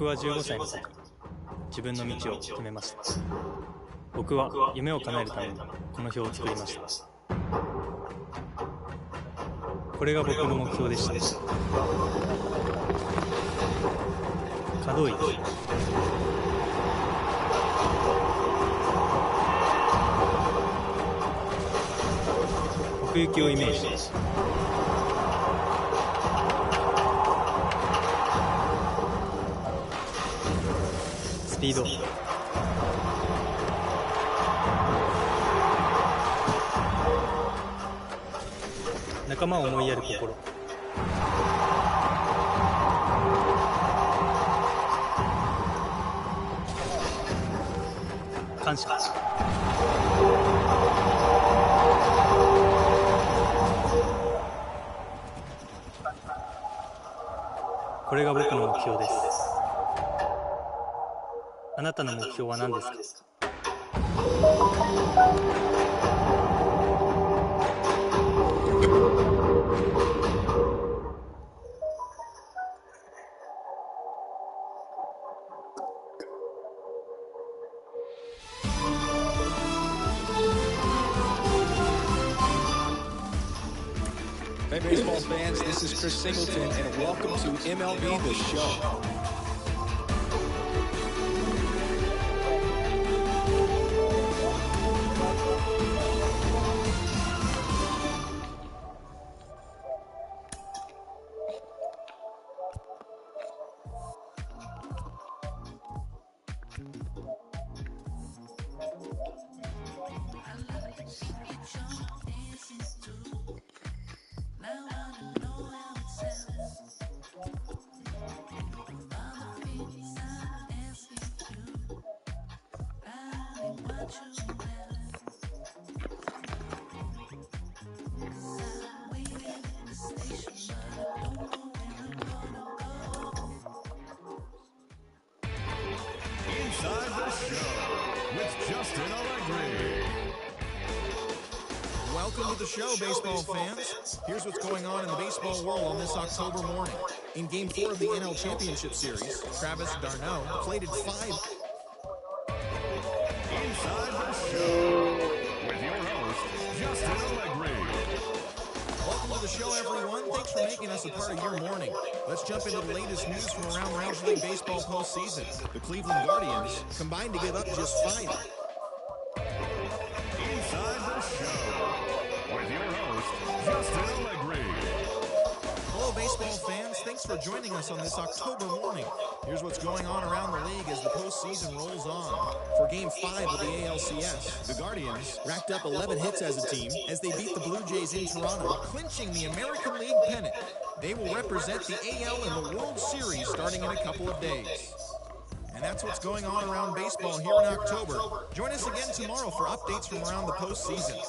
僕は15歳の時、自分の道を決めました。僕は夢を叶えるためにこの表を作りました。これが僕の目標でした。可動域、奥行きをイメージ。スピード、仲間を思いやる心、感謝。これが僕の目標です。あなたの目標は何ですか？Hey, baseball fans, this is Chris Singleton, and welcome to MLB The Show. Inside the Show with Justin Allegri. Welcome to the show, baseball fans. Here's what's going on in the baseball world on this October morning. In Game 4 of the NL Championship Series, Travis d'Arnaud plated 5. Inside the Show with your host, Justin Allegri. Welcome to the show, everyone. Thanks for making us a part of your morning. Let's jump into the latest news from around the Major League Baseball postseason. The Cleveland Guardians combined to give up just 5. Inside the Show with your host, Justin Allegri. Hello, baseball fans. Thanks for joining us on this October morning. Here's what's going on around the league as the postseason rolls on. For Game 5 of the ALCS, the Guardians racked up 11 hits as a team as they beat the Blue Jays in Toronto, clinching the American League pennant. They will represent the AL in the World Series starting in a couple of days. And that's what's going on around baseball here in October. Join us again tomorrow for updates from around the postseason.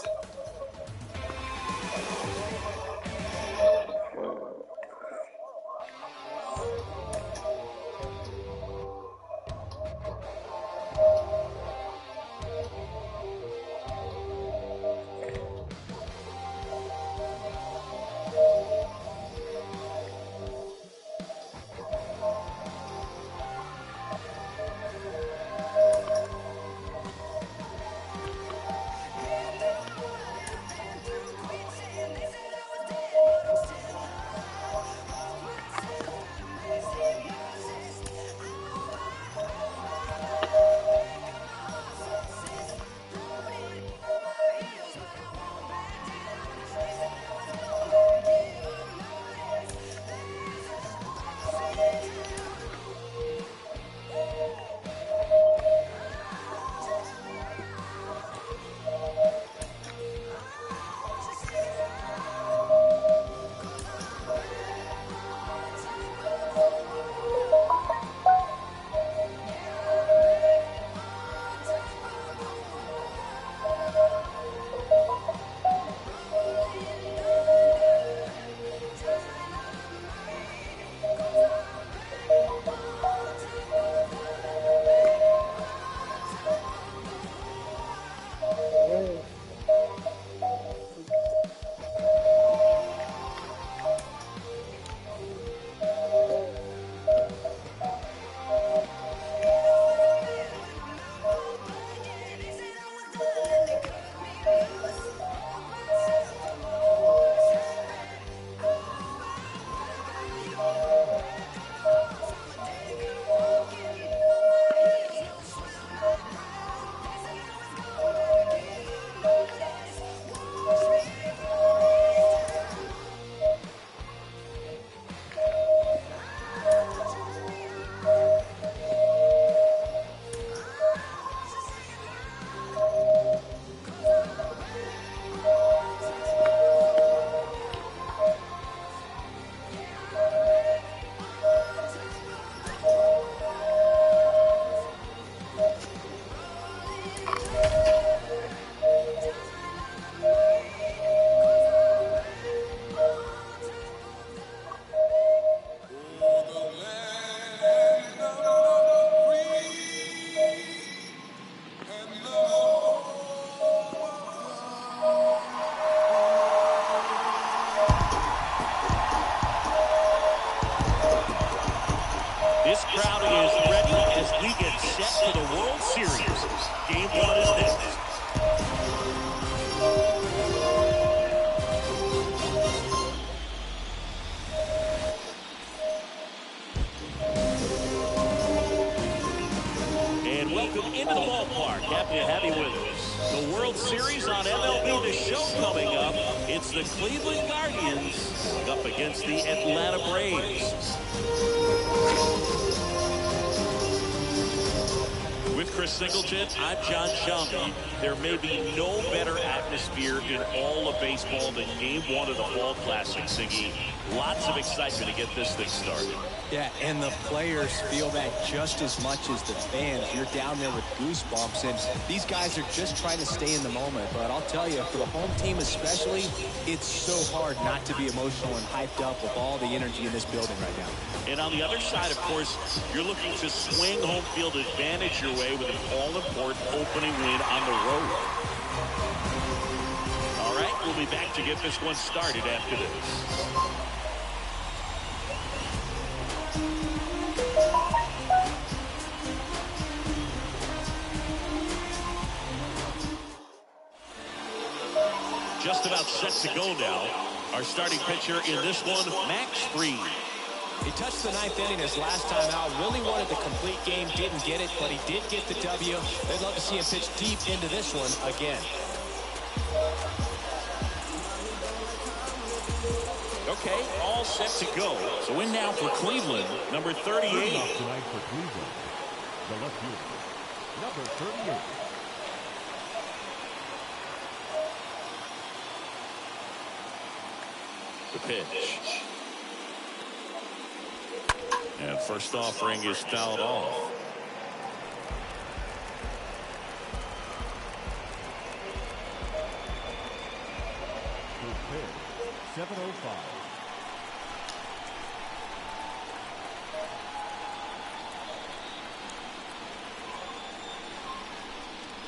This crowd is ready as we get set for the World Series. Game 1 is next. And welcome into the ballpark. Happy to have you with us. The World Series on MLB The Show coming up. It's the Cleveland Guardians going up against the Atlanta Braves. With Chris Singleton, I'm John Shelby. There may be no better atmosphere in all of baseball than Game 1 of the Fall Classic, Siggy. Lots of excitement to get this thing started. Yeah, and the players feel that just as much as the fans. You're down there with goosebumps, and these guys are just trying to stay in the moment. But I'll tell you, for the home team especially, it's so hard not to be emotional and hyped up with all the energy in this building right now. And on the other side, of course, you're looking to swing home field advantage your way with an all-important opening win on the road. All right, we'll be back to get this one started after this. Just about set to go now. Our starting pitcher in this one, Max Fried. He touched the 9th inning his last time out. Really wanted the complete game, didn't get it, but he did get the W. They'd love to see him pitch deep into this one again. Okay, all set to go. So in now for Cleveland, number 38. Tonight for Cleveland, the left fielder, number 38. The pitch. And first offering is fouled off. His pitch, 7:05.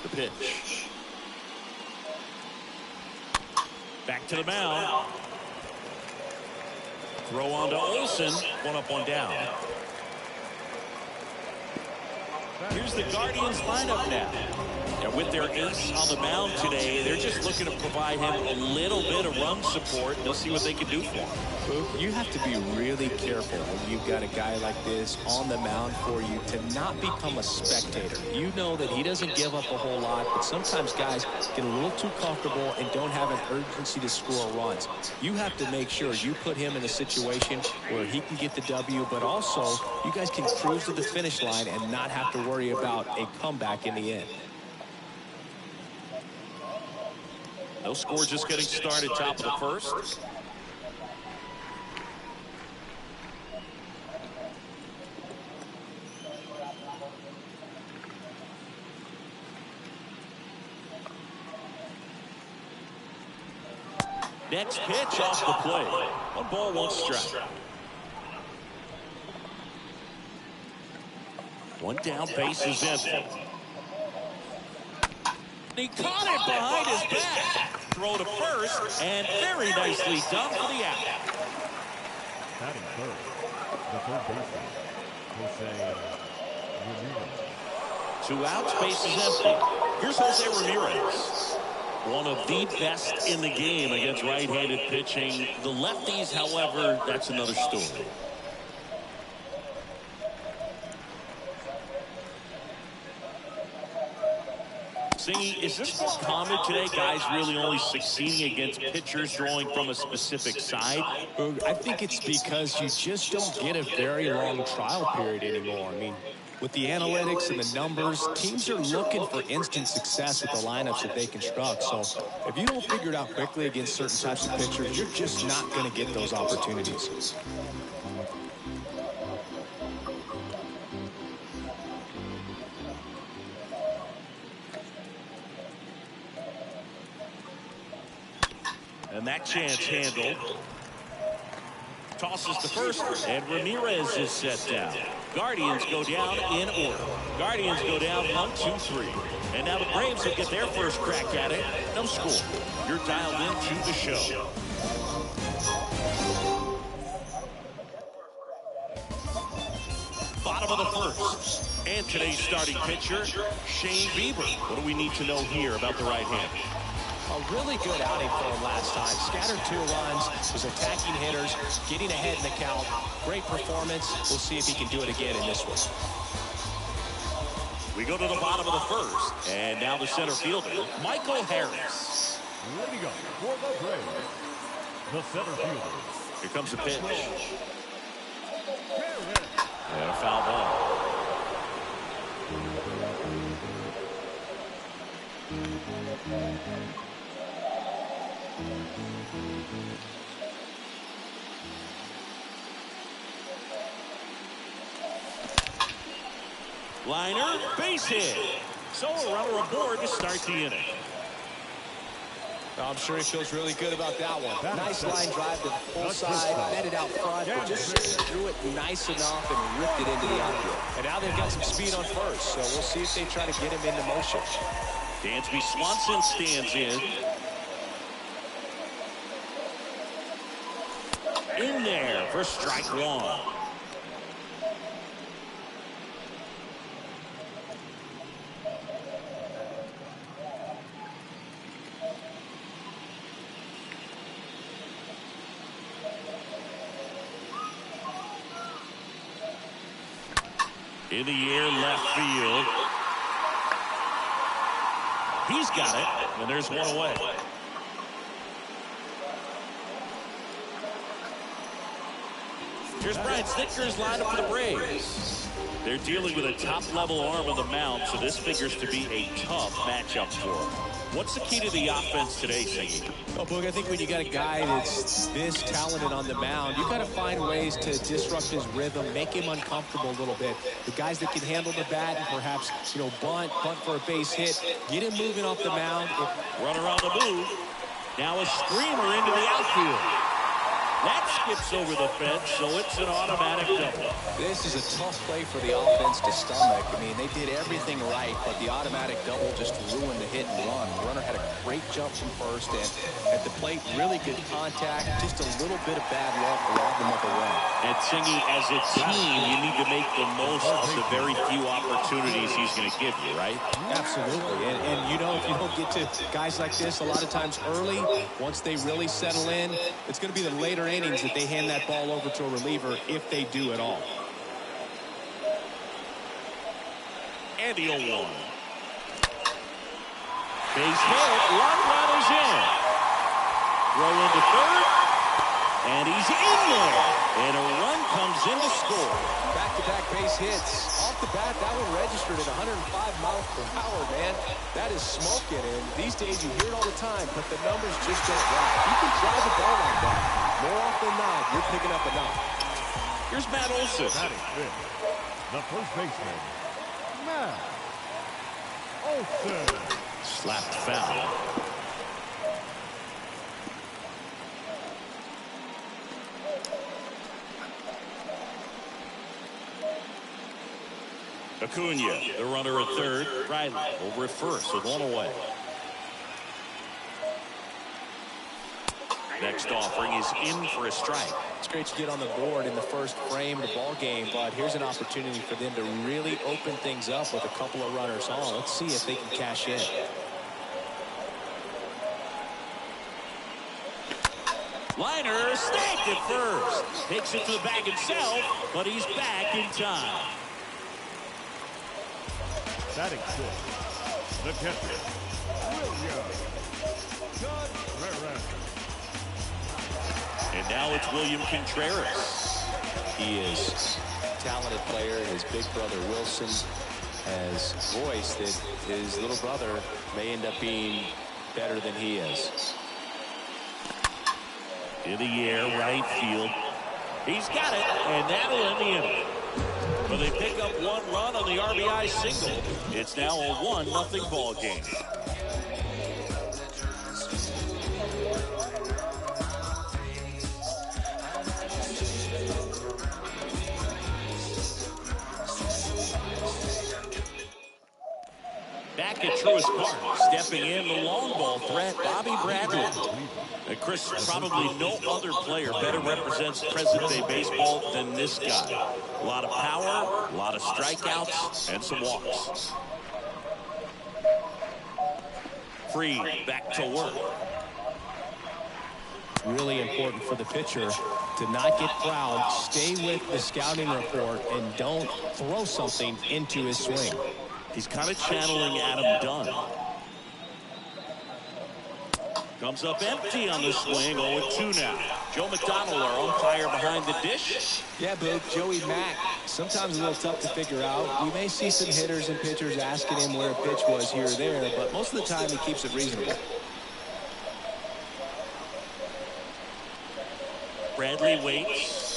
The pitch. Back to the mound. Throw on to Olsen. One up, one down. Here's the Guardians lineup now. And with their ace on the mound today, they're just looking to provide him a little bit of run support. They'll see what they can do for him. You have to be really careful when you've got a guy like this on the mound for you to not become a spectator. You know that he doesn't give up a whole lot, but sometimes guys get a little too comfortable and don't have an urgency to score runs. You have to make sure you put him in a situation where he can get the W, but also you guys can cruise to the finish line and not have to worry about a comeback in the end. No score, just getting started, top of the first. Next pitch off the plate. 1 ball, 1 strike. 1 down, base is empty. He caught it behind his back. Throw to first, and very nicely done for the out. Batting third, the third baseman, Jose Ramirez. 2 outs, base is empty. Here's Jose Ramirez. One of the best in the game against right-handed pitching. The lefties, however, that's another story. Singy, is this more common today? Guys really only succeeding against pitchers throwing from a specific side? I think it's because you just don't get a very long trial period anymore. I mean, with the analytics and the numbers, teams are looking for instant success with the lineups that they construct. So if you don't figure it out quickly against certain types of pitchers, you're just not going to get those opportunities. And that chance handled. Tosses to first, and Ramirez is set down. Guardians go down in order. Guardians go down 1, 2, 3. And now the Braves will get their first crack at it. No score. You're dialed into the show. Bottom of the first. And today's starting pitcher, Shane Bieber. What do we need to know here about the right-hander? A really good outing for him last time. Scattered 2 runs, was attacking hitters, getting ahead in the count. Great performance. We'll see if he can do it again in this one. We go to the bottom of the first. And now the center fielder, Michael Harris. Leading up for the Braves, the center fielder. Here comes the pitch. And a foul ball. Liner, base hit. So a runner aboard to start the inning. I'm sure he feels really good about that one. Nice line drive to the full side, netted out front, but just threw it nice enough and ripped it into the outfield. And now they've got some speed on first, so we'll see if they try to get him into motion. Dansby Swanson stands in. In there for strike 1. In the air, left field. He's got it, and there's one away. Here's Brian Snitker's lineup for the Braves. They're dealing with a top-level arm on the mound, so this figures to be a tough matchup for them. What's the key to the offense today, Singy? Well, Boog, I think when you got a guy that's this talented on the mound, you got to find ways to disrupt his rhythm, make him uncomfortable a little bit. The guys that can handle the bat and perhaps, bunt for a base hit, get him moving off the mound. Runner on the move. Now a screamer into the outfield. That skips over the fence, so it's an automatic double. This is a tough play for the offense to stomach. I mean, they did everything right, but the automatic double just ruined the hit and run. The runner had a great jump from first, and at the plate, really good contact. Just a little bit of bad luck robbed them of a run. And Singy, as a team, you need to make the most of the very few opportunities he's going to give you, right? Absolutely. And if you don't get to guys like this a lot of times early, once they really settle in, it's going to be the later innings that they hand that ball over to a reliever if they do at all. And the 0-1. Base hit. Runners in. Throw into third. And he's in there. And a run comes in to score. Back-to-back base hits. Off the bat, that one registered at 105 miles per hour, man. That is smoking. And these days you hear it all the time, but the numbers just don't lie. You can drive the ball like that. More often than not, you're picking up enough. Here's Matt Olson. Batting fifth, the first baseman, Matt Olson. Slapped foul. Acuna, the runner at third. Riley over at first with one away. Next offering is in for a strike. It's great to get on the board in the first frame of the ball game, but here's an opportunity for them to really open things up with a couple of runners on. Let's see if they can cash in. Liner snagged at first. Takes it to the bag himself, but he's back in time. Batting sixth, the catcher, William Contreras. And now it's William Contreras. He is a talented player. His big brother Wilson has voiced that his little brother may end up being better than he is. In the air, right field. He's got it, and that'll end the inning. Well, they pick up one run on the RBI single. It's now a 1-0 ball game. back at Truist Park. Stepping in, the long ball threat, Bobby Bradley. And Chris, probably no other player better represents present-day baseball than this guy. A lot of power, a lot of strikeouts, and some walks. Free, back to work. Really important for the pitcher to not get fouled, stay with the scouting report, and don't throw something into his swing. He's kind of channeling Adam Dunn. Comes up empty on the swing, 0-2 now. Joe McDonald, our umpire behind the dish. Yeah, Boog, Joey Mack, sometimes a little tough to figure out. We may see some hitters and pitchers asking him where a pitch was here or there, but most of the time he keeps it reasonable. Bradley waits.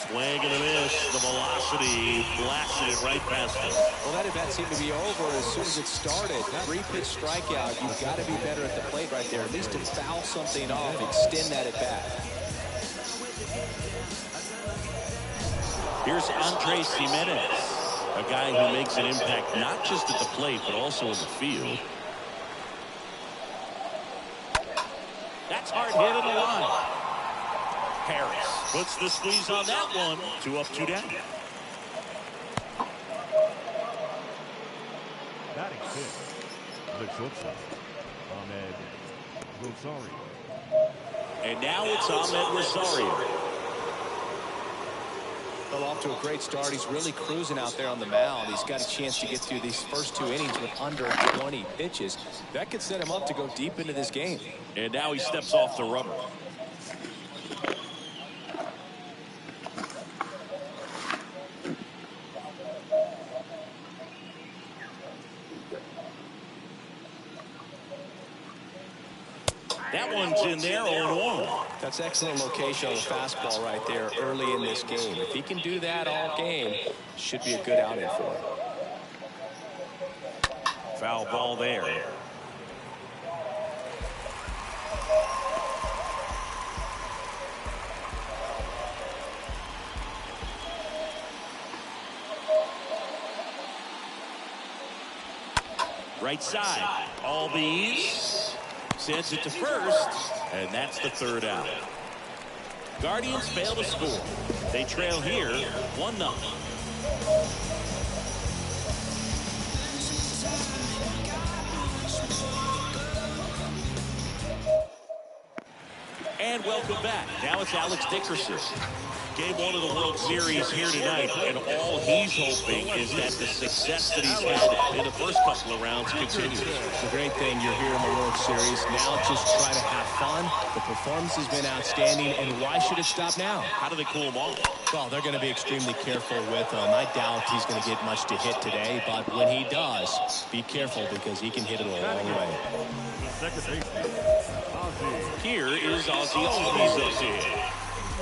Swing and a miss. The velocity blasted it right past him. Well, that event seemed to be over as soon as it started. Three-pitch strikeout. You've got to be better at the plate right there. At least to foul something off, extend that at bat. Here's Andres Gimenez, a guy who makes an impact not just at the plate, but also in the field. That's hard hit in the line. Harris puts the squeeze on that one. 2 up, 2 down. Batting fifth, the shortstop, Ahmed Rosario. And now it's Ahmed Rosario. Well, off to a great start. He's really cruising out there on the mound. He's got a chance to get through these first 2 innings with under 20 pitches. That could set him up to go deep into this game. And now he steps off the rubber. That one's in there, 0-1. That's excellent location on the fastball right there early in this game. If he can do that all game, should be a good outing for him. Foul ball there. Right side, Albies sends it to first, and that's the 3rd out. Guardians fail to score. They trail here 1-0. And welcome back. Now it's Alex Dickerson. Game 1 of the World Series here tonight, and all he's hoping is that the success that he's had in the first couple of rounds continues. The great thing, you're here in the World Series. Now just try to have fun. The performance has been outstanding, and why should it stop now? How do they cool him off? Well, they're going to be extremely careful with him. I doubt he's going to get much to hit today, but when he does, be careful because he can hit it a long way. Second baseman, Ozzie. Here is Ozzie Albies.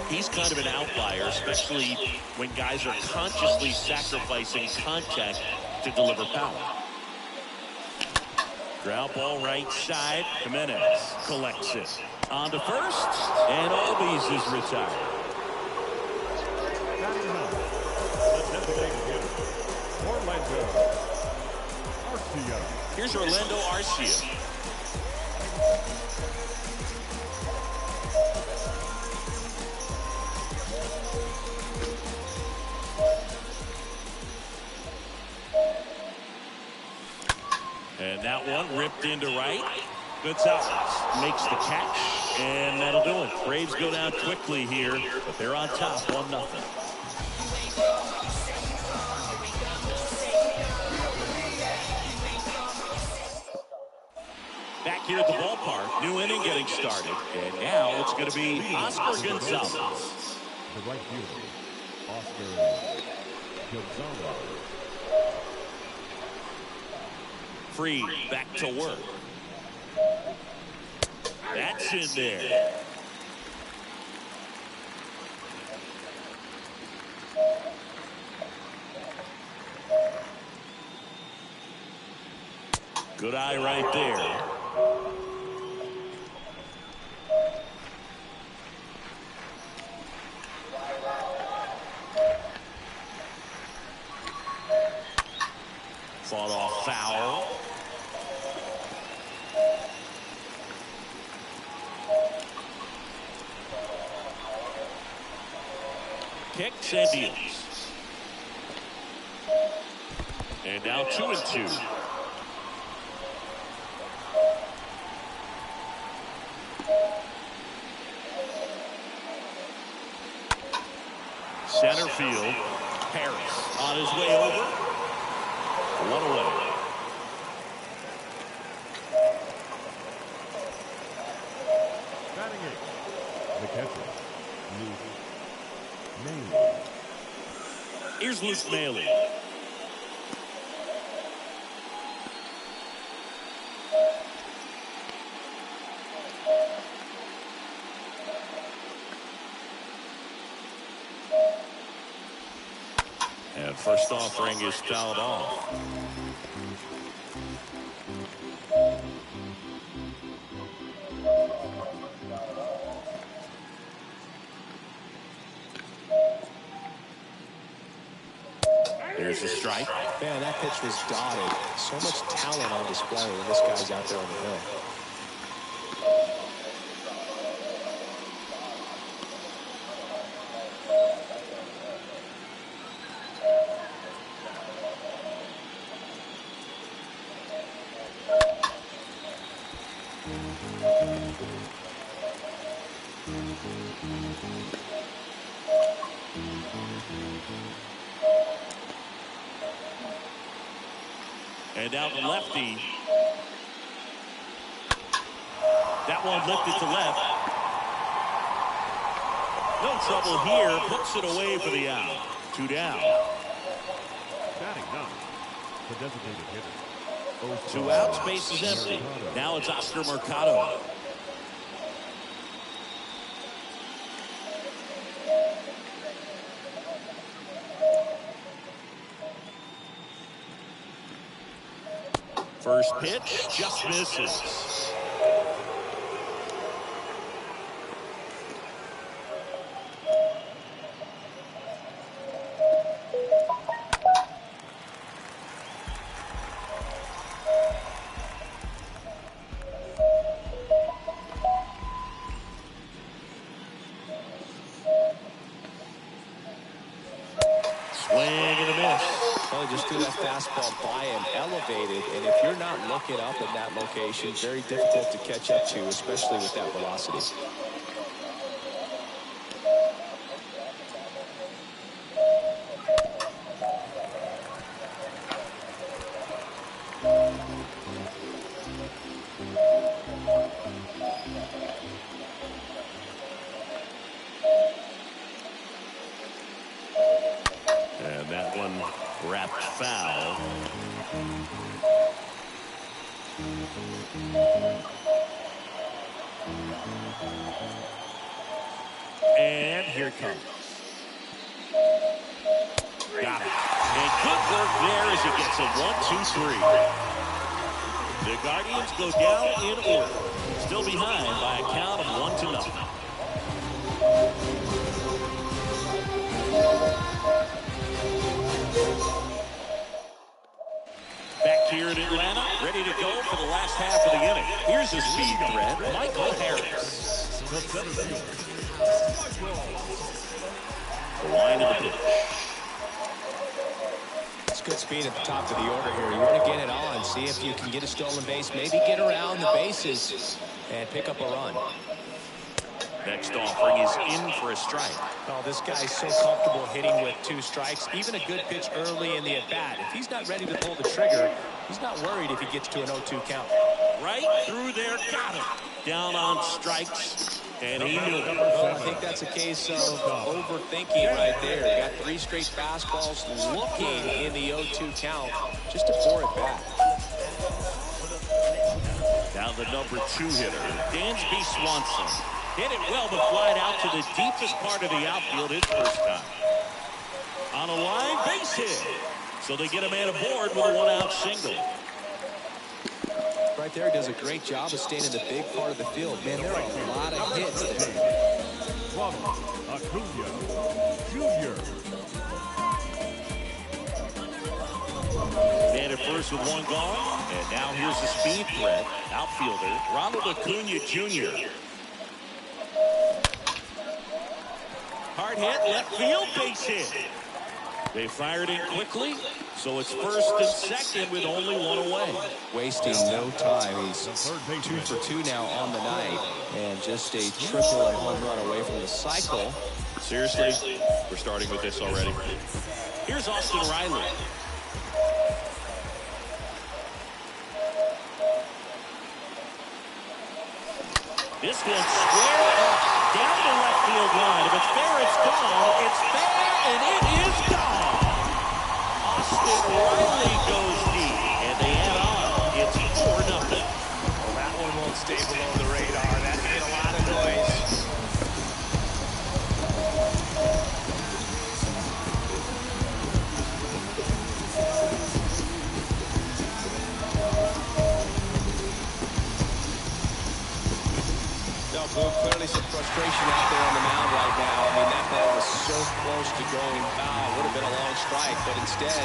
He's kind of an outlier, especially when guys are consciously sacrificing contact to deliver power. Ground ball right side. Jimenez collects it. On to first, and Albies is retired. Batting ninth, the designated hitter, Orlando Arcia. Here's Orlando Arcia. And that one ripped into right. Gonzalez makes the catch, and that'll do it. Braves go down quickly here, but they're on top, 1-0. Back here at the ballpark, new inning getting started, and now it's going to be Oscar Gonzalez. The right fielder, Oscar Gonzalez. Free, back to work. That's in there. Good eye right there. fought off foul. Kicks and deals. And now 2-2. Center field. Harris on his way over. One away. Batting eighth, the catcher, Luke Maile. Here's Luke Maile. And first offering is fouled off. There's a strike. Man, that pitch was dotted. So much talent on display when this guy's out there on the hill. And out the lefty. That one lifted to left. No trouble here. Puts it away for the out. 2 down. Batting ninth, the designated hitter. 2 outs, base is empty. Now it's Oscar Mercado. First pitch just misses. Swing and a miss. Well, he just threw that fastball by him, elevated, and if you're not looking up in that location, very difficult to catch up to, especially with that velocity. And that one wrapped foul. And here it comes. Got it. And good work there as he gets a 1-2-3. The Guardians go down in order. Still behind by a count of 1-0. Back here in Atlanta, ready to go for the last half of the inning. Here's a speed threat, Michael Harris. The line of the pitch. It's good speed at the top of the order here. You want to get it on, see if you can get a stolen base, maybe get around the bases and pick up a run. Next offering is in for a strike. Oh, this guy's so comfortable hitting with 2 strikes. Even a good pitch early in the at-bat. If he's not ready to pull the trigger, he's not worried if he gets to an 0-2 count. Right through there, got him. Down on strikes, and he knew it. Well, I think that's a case of overthinking right there. Got 3 straight fastballs looking in the 0-2 count just to pour it back. Now the number 2 hitter, Dansby Swanson. Hit it well, but flied out to the deepest part of the outfield his first time. On a line, base hit. So they get a man aboard with a 1-out single. Right there, does a great job of staying in the big part of the field. Man, there are a lot of hits there. Ronald Acuna Jr. Man at first with one gone. And now here's the speed threat. Outfielder Ronald Acuna Jr. Hard hit, left field, base hit. They fired in quickly, so it's first and second with only one away. Wasting no time. He's 2 for 2 now on the night, and just a triple and home run away from the cycle. Seriously, we're starting with this already. Here's Austin Riley. This one square up down the left field line. If it's fair, it's gone. It's fair, and it is gone. Austin Riley goes deep, and they add on. It's 4-0. Well, that one won't stay below the radar. That made a lot of noise. Clearly some frustration out there on the mound right now. I mean, that ball was so close to going foul. Would have been a long strike, but instead,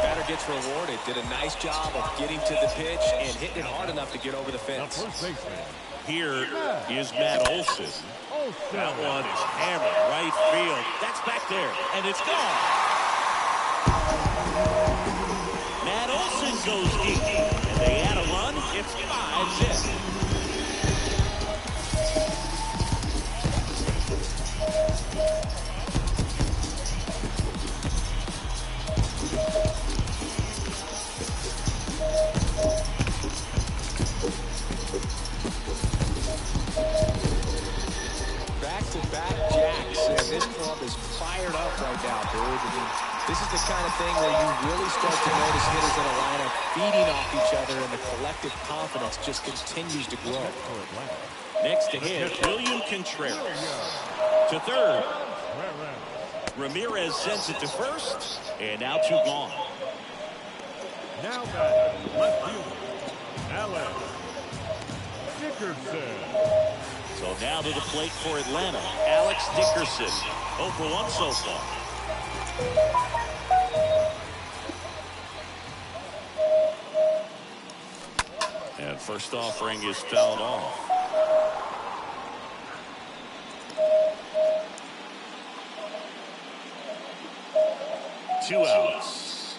batter gets rewarded. Did a nice job of getting to the pitch and hitting it hard enough to get over the fence. Here is Matt Olson. That one is hammered right field. That's back there, and it's gone. Matt Olson goes deep, and they add a run. It's 5-0. Back-to-back jacks, and this club is fired up right now, dude. I mean, this is the kind of thing where you really start to notice hitters in a lineup feeding off each other, and the collective confidence just continues to grow. Next to hit, William Contreras. To third. Ramirez sends it to first, and now 2 gone. Now batting left fielder, Alex Dickerson. So now to the plate for Atlanta, Alex Dickerson. 0 for 1 so far. And first offering is fouled off. Two outs.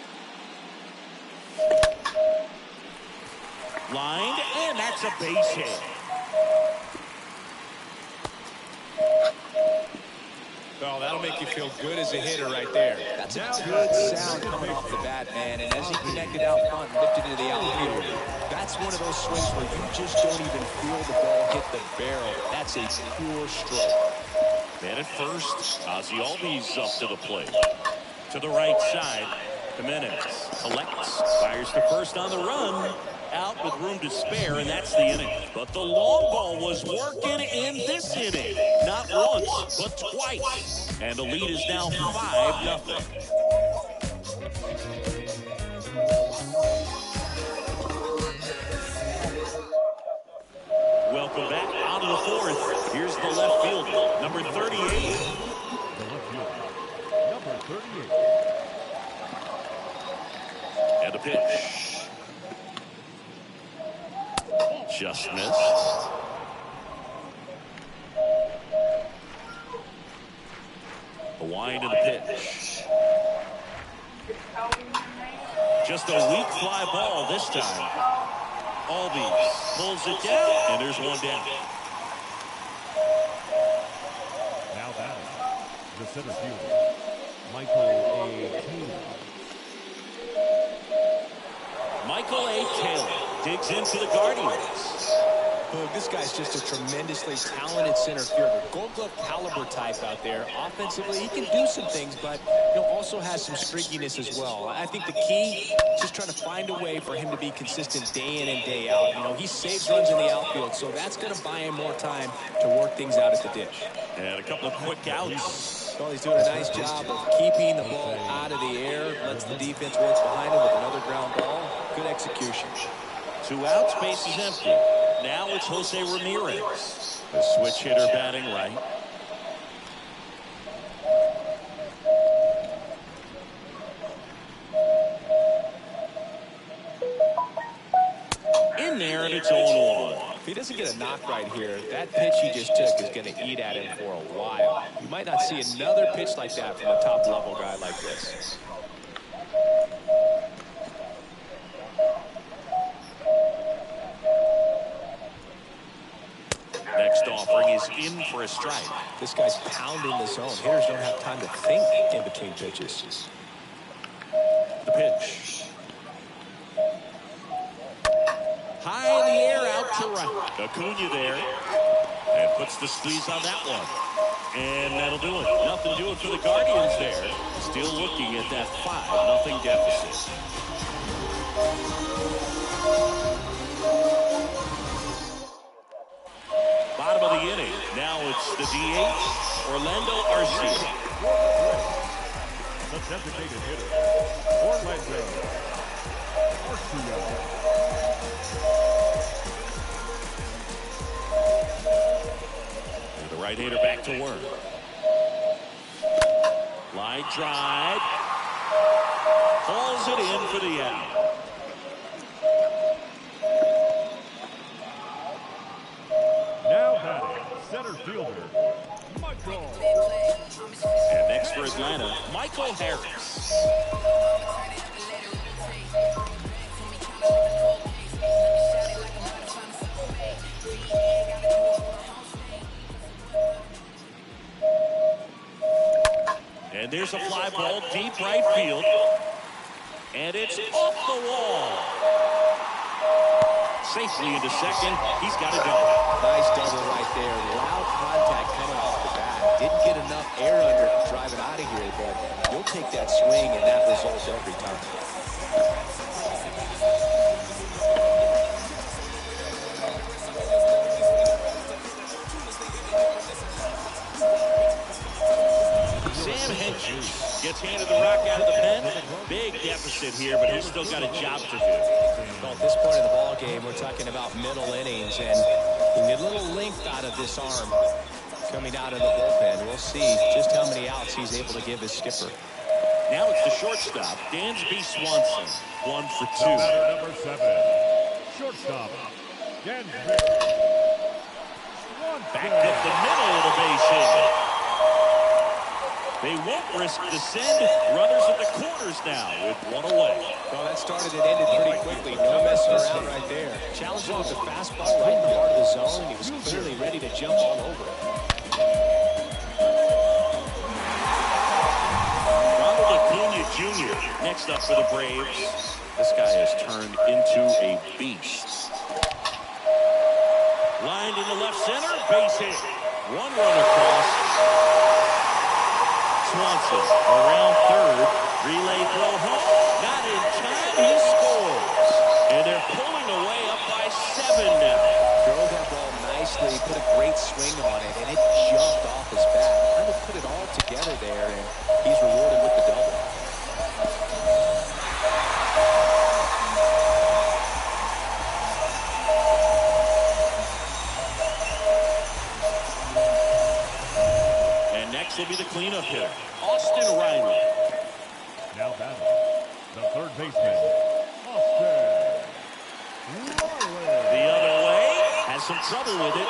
Lined, and that's a base hit. Oh, that'll make you feel good as a hitter right there. That's a good sound coming off the bat, man. And as he connected out front and lifted into the outfield, that's one of those swings where you just don't even feel the ball hit the barrel. That's a pure stroke. Man at first, Ozzie Albies up to the plate. To the right side, Jimenez collects, fires to first on the run. Out with room to spare, and that's the inning. But the long ball was working in this inning. Not once, but twice. And the lead is now 5-0. Welcome back on to the fourth. Here's the left fielder, number 38. Number 38. And a pitch. Just missed. A wind and a pitch. Just a weak fly ball this time. Albies pulls it down, and there's one down. Now batting the center fielder, Michael A. Taylor. Michael A. Taylor digs into the Guardians. Look, this guy's just a tremendously talented center fielder. Gold glove caliber type out there. Offensively, he can do some things, but also has some streakiness as well. I think the key is just trying to find a way for him to be consistent day in and day out. He saves runs in the outfield, so that's going to buy him more time to work things out at the dish. And a couple of quick outs. Well, he's doing a nice job of keeping the ball out of the air. Lets the defense work behind him with another ground ball. Good execution. 2 outs, base is empty. Now it's Jose Ramirez, the switch hitter batting right. there, and it's 0-1. If he doesn't get a knock right here, that pitch he just took is going to eat at him for a while. You might not see another pitch like that from a top-level guy like this. Next offering is in for a strike. This guy's pounding the zone. Hitters don't have time to think in between pitches. The pitch. High in the air, out to right. Acuna there. And puts the squeeze on that one. And that'll do it. Nothing doing for the Guardians there. Still looking at that 5-0 deficit. Bottom of the inning. Now it's the DH, Orlando Arcia. The designated hitter, Orlando Arcia. The right-hander back to work. Line drive. Hauls it in for the out. Now batting, center fielder, Michael. And next for Atlanta, Michael Harris. And there's a fly ball deep right field. And it's off the wall. Safely into second. He's got a double. Nice double right there. Loud contact coming off the bat. Didn't get enough air under to drive it out of here, but you'll take that swing and that result every time. Sam Hentges gets handed the rock out of the pen. Big deficit here, but he's still got a job to do. Well, at this point in the ball game, we're talking about middle innings, and you get a little length out of this arm coming out of the bullpen. We'll see just how many outs he's able to give his skipper. Now it's the shortstop, Dansby Swanson, 1 for 2. Batter number 7, shortstop, Dansby. Backed up the middle of the base hit. They won't risk the send. Runners at the corners now with one away. Well, that started and ended pretty quickly. No messing around right there. Challenged with a fastball right in the heart of the zone, and he was clearly ready to jump all over it. Ronald Acuna Jr. next up for the Braves. This guy has turned into a beast. Lined in the left center, base hit. One run across. Swanson around third. Relay throw home. Not in time. He scores. And they're pulling away up by 7 now. Drove that ball nicely. Put a great swing on it, and it jumped off his bat. Kind of put it all together there, and he's rewarded with the double. Will be the cleanup hitter, Austin Riley. Now batting, the third baseman, Austin Riley. The other way, has some trouble with it,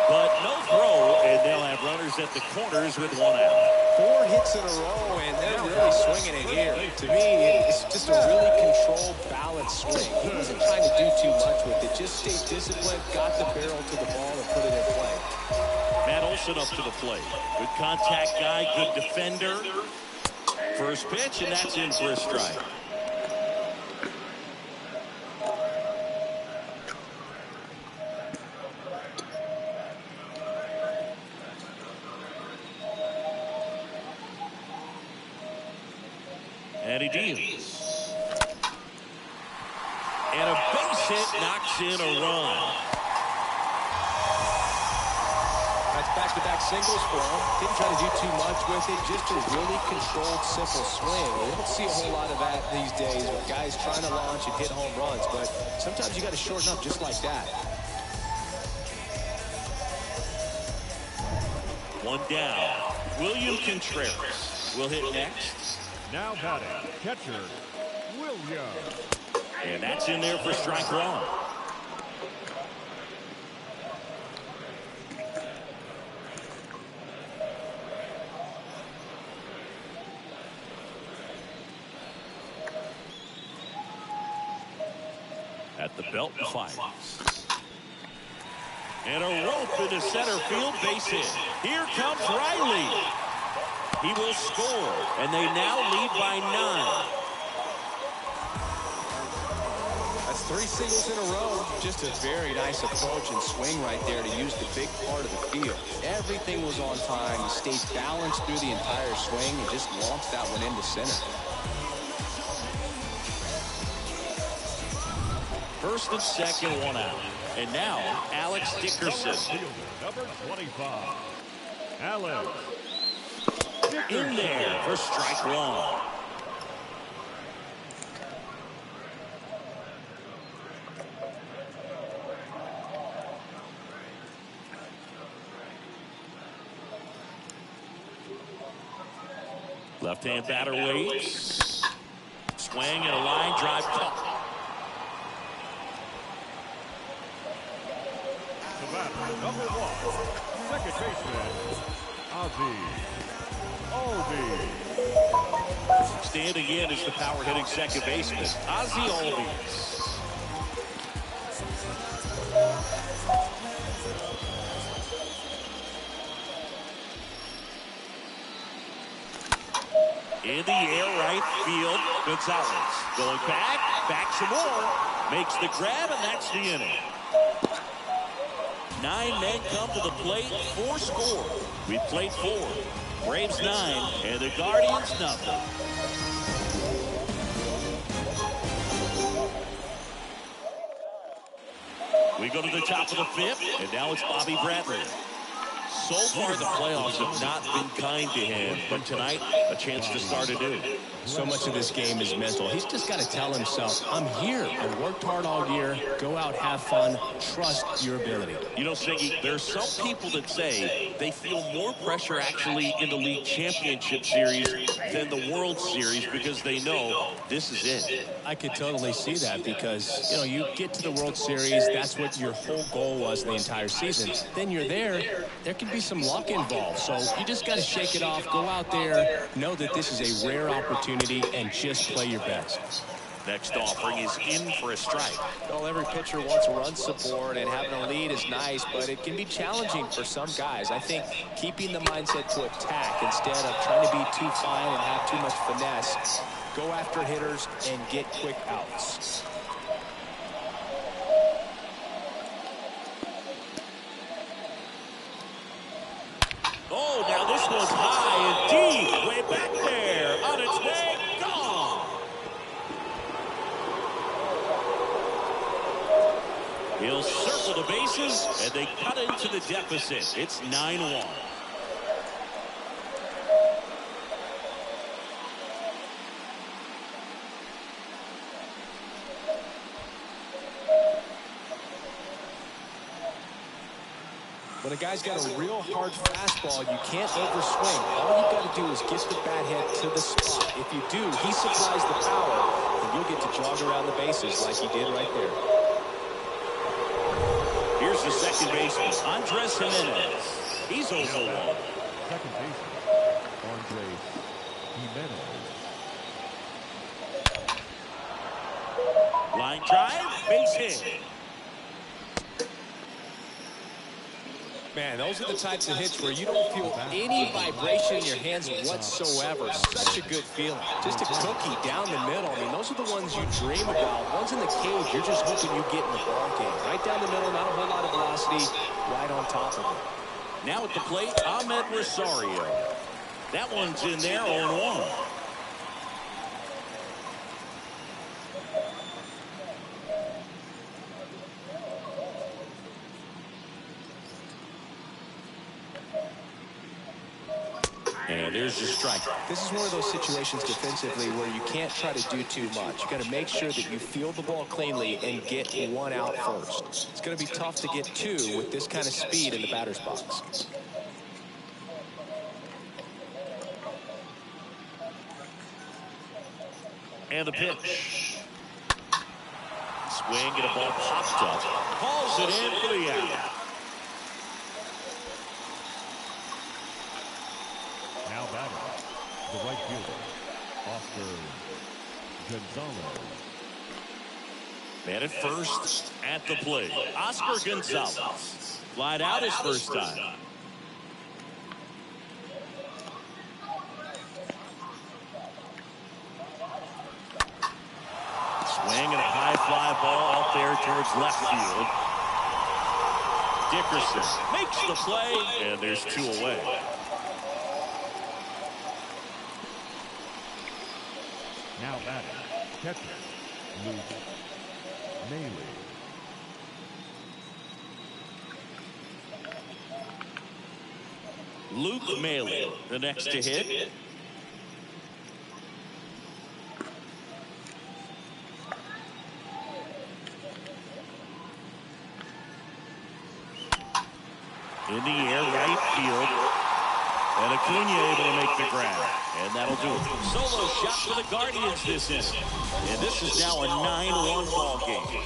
but no throw, and they'll have runners at the corners with 1 out. 4 hits in a row, and they're really swinging it here. To me, it's just a really controlled, balanced swing. He wasn't trying to do too much with it. Just stayed disciplined, got the barrel to the ball, and put it in play. Matt Olson up to the plate. Good contact guy, good defender. First pitch, and that's in for a strike. And he deals. And a base hit knocks in a run. Back-to-back singles for him. Didn't try to do too much with it. Just a really controlled, simple swing. We don't see a whole lot of that these days with guys trying to launch and hit home runs. But sometimes you got to shorten up just like that. 1 down. William Contreras will hit next. Now batting, catcher, William And that's in there for strike one. At the belt and fires. And a rope into center field, base hit. Here comes Riley. He will score, and they now lead by 9. That's 3 singles in a row. Just a very nice approach and swing right there to use the big part of the field. Everything was on time. He stayed balanced through the entire swing and just launched that one into center. First and second, one out. And now, Alex Dickerson. Number 25, Alex Dickerson. In there for strike one. Left-hand batter waits. Swing and a line drive caught. Number 1, second baseman, Ozzie Albies. Standing in is the power-hitting second baseman, Ozzie Albies. In the air, right field, Gonzalez. Going back some more. Makes the grab, and that's the inning. 9 men come to the plate, 4 score. We played 4. Braves 9, and the Guardians nothing. We go to the top of the 5th, and now it's Bobby Bradley. So far, the playoffs have not been kind to him, but tonight, a chance to start anew. So much of this game is mental. He's just got to tell himself, I'm here. I worked hard all year. Go out, have fun, trust your ability. You know, Siggy, there's some people that say they feel more pressure actually in the league championship series than the World Series because they know this is it. I could totally see that because, you know, you get to the World Series, that's what your whole goal was the entire season. Then you're there can be some luck involved. So you just got to shake it off, go out there, know that this is a rare opportunity, and just play your best. Next offering is in for a strike. Well, every pitcher wants run support, and having a lead is nice, but it can be challenging for some guys. I think keeping the mindset to attack instead of trying to be too fine and have too much finesse, go after hitters and get quick outs. Oh, now this one's high and deep, way back there, on its way, gone. He'll circle the bases, and they cut into the deficit. It's 9-1. When a guy's got a real hard fastball, you can't overswing. All you got to do is get the bat head to the spot. If you do, he supplies the power, and you'll get to jog around the bases like he did right there. Here's the second baseman, Andres Gimenez. He's 0-1. Second baseman, Andres Gimenez. Line drive, base hit. Man, those are the types of hits where you don't feel any vibration in your hands whatsoever. Such a good feeling. Just a cookie down the middle. I mean, those are the ones you dream about. Ones in the cage, you're just hoping you get in the ball game. Right down the middle, not a whole lot of velocity, right on top of it. Now at the plate, Ahmed Rosario. That one's in there, 0-1. And there's the strike. This is one of those situations defensively where you can't try to do too much. You got to make sure that you field the ball cleanly and get one out first. It's going to be tough to get 2 with this kind of speed in the batter's box. And the pitch. swing and a ball popped up. Calls it in for the out. Now batting, the right fielder, Oscar Gonzalez. Man at first at the plate, Oscar Gonzalez. Flied out his first time. Swing and a high fly ball out there towards left field. Dickerson makes the play, and there's 2 away. Now batting, catcher, Luke Maile. Luke Maile, the next to hit. In the air, right field. And Acuna able to make the grab. And that'll do it. Solo shot for the Guardians this inning. And this is now a 9-1 ball game.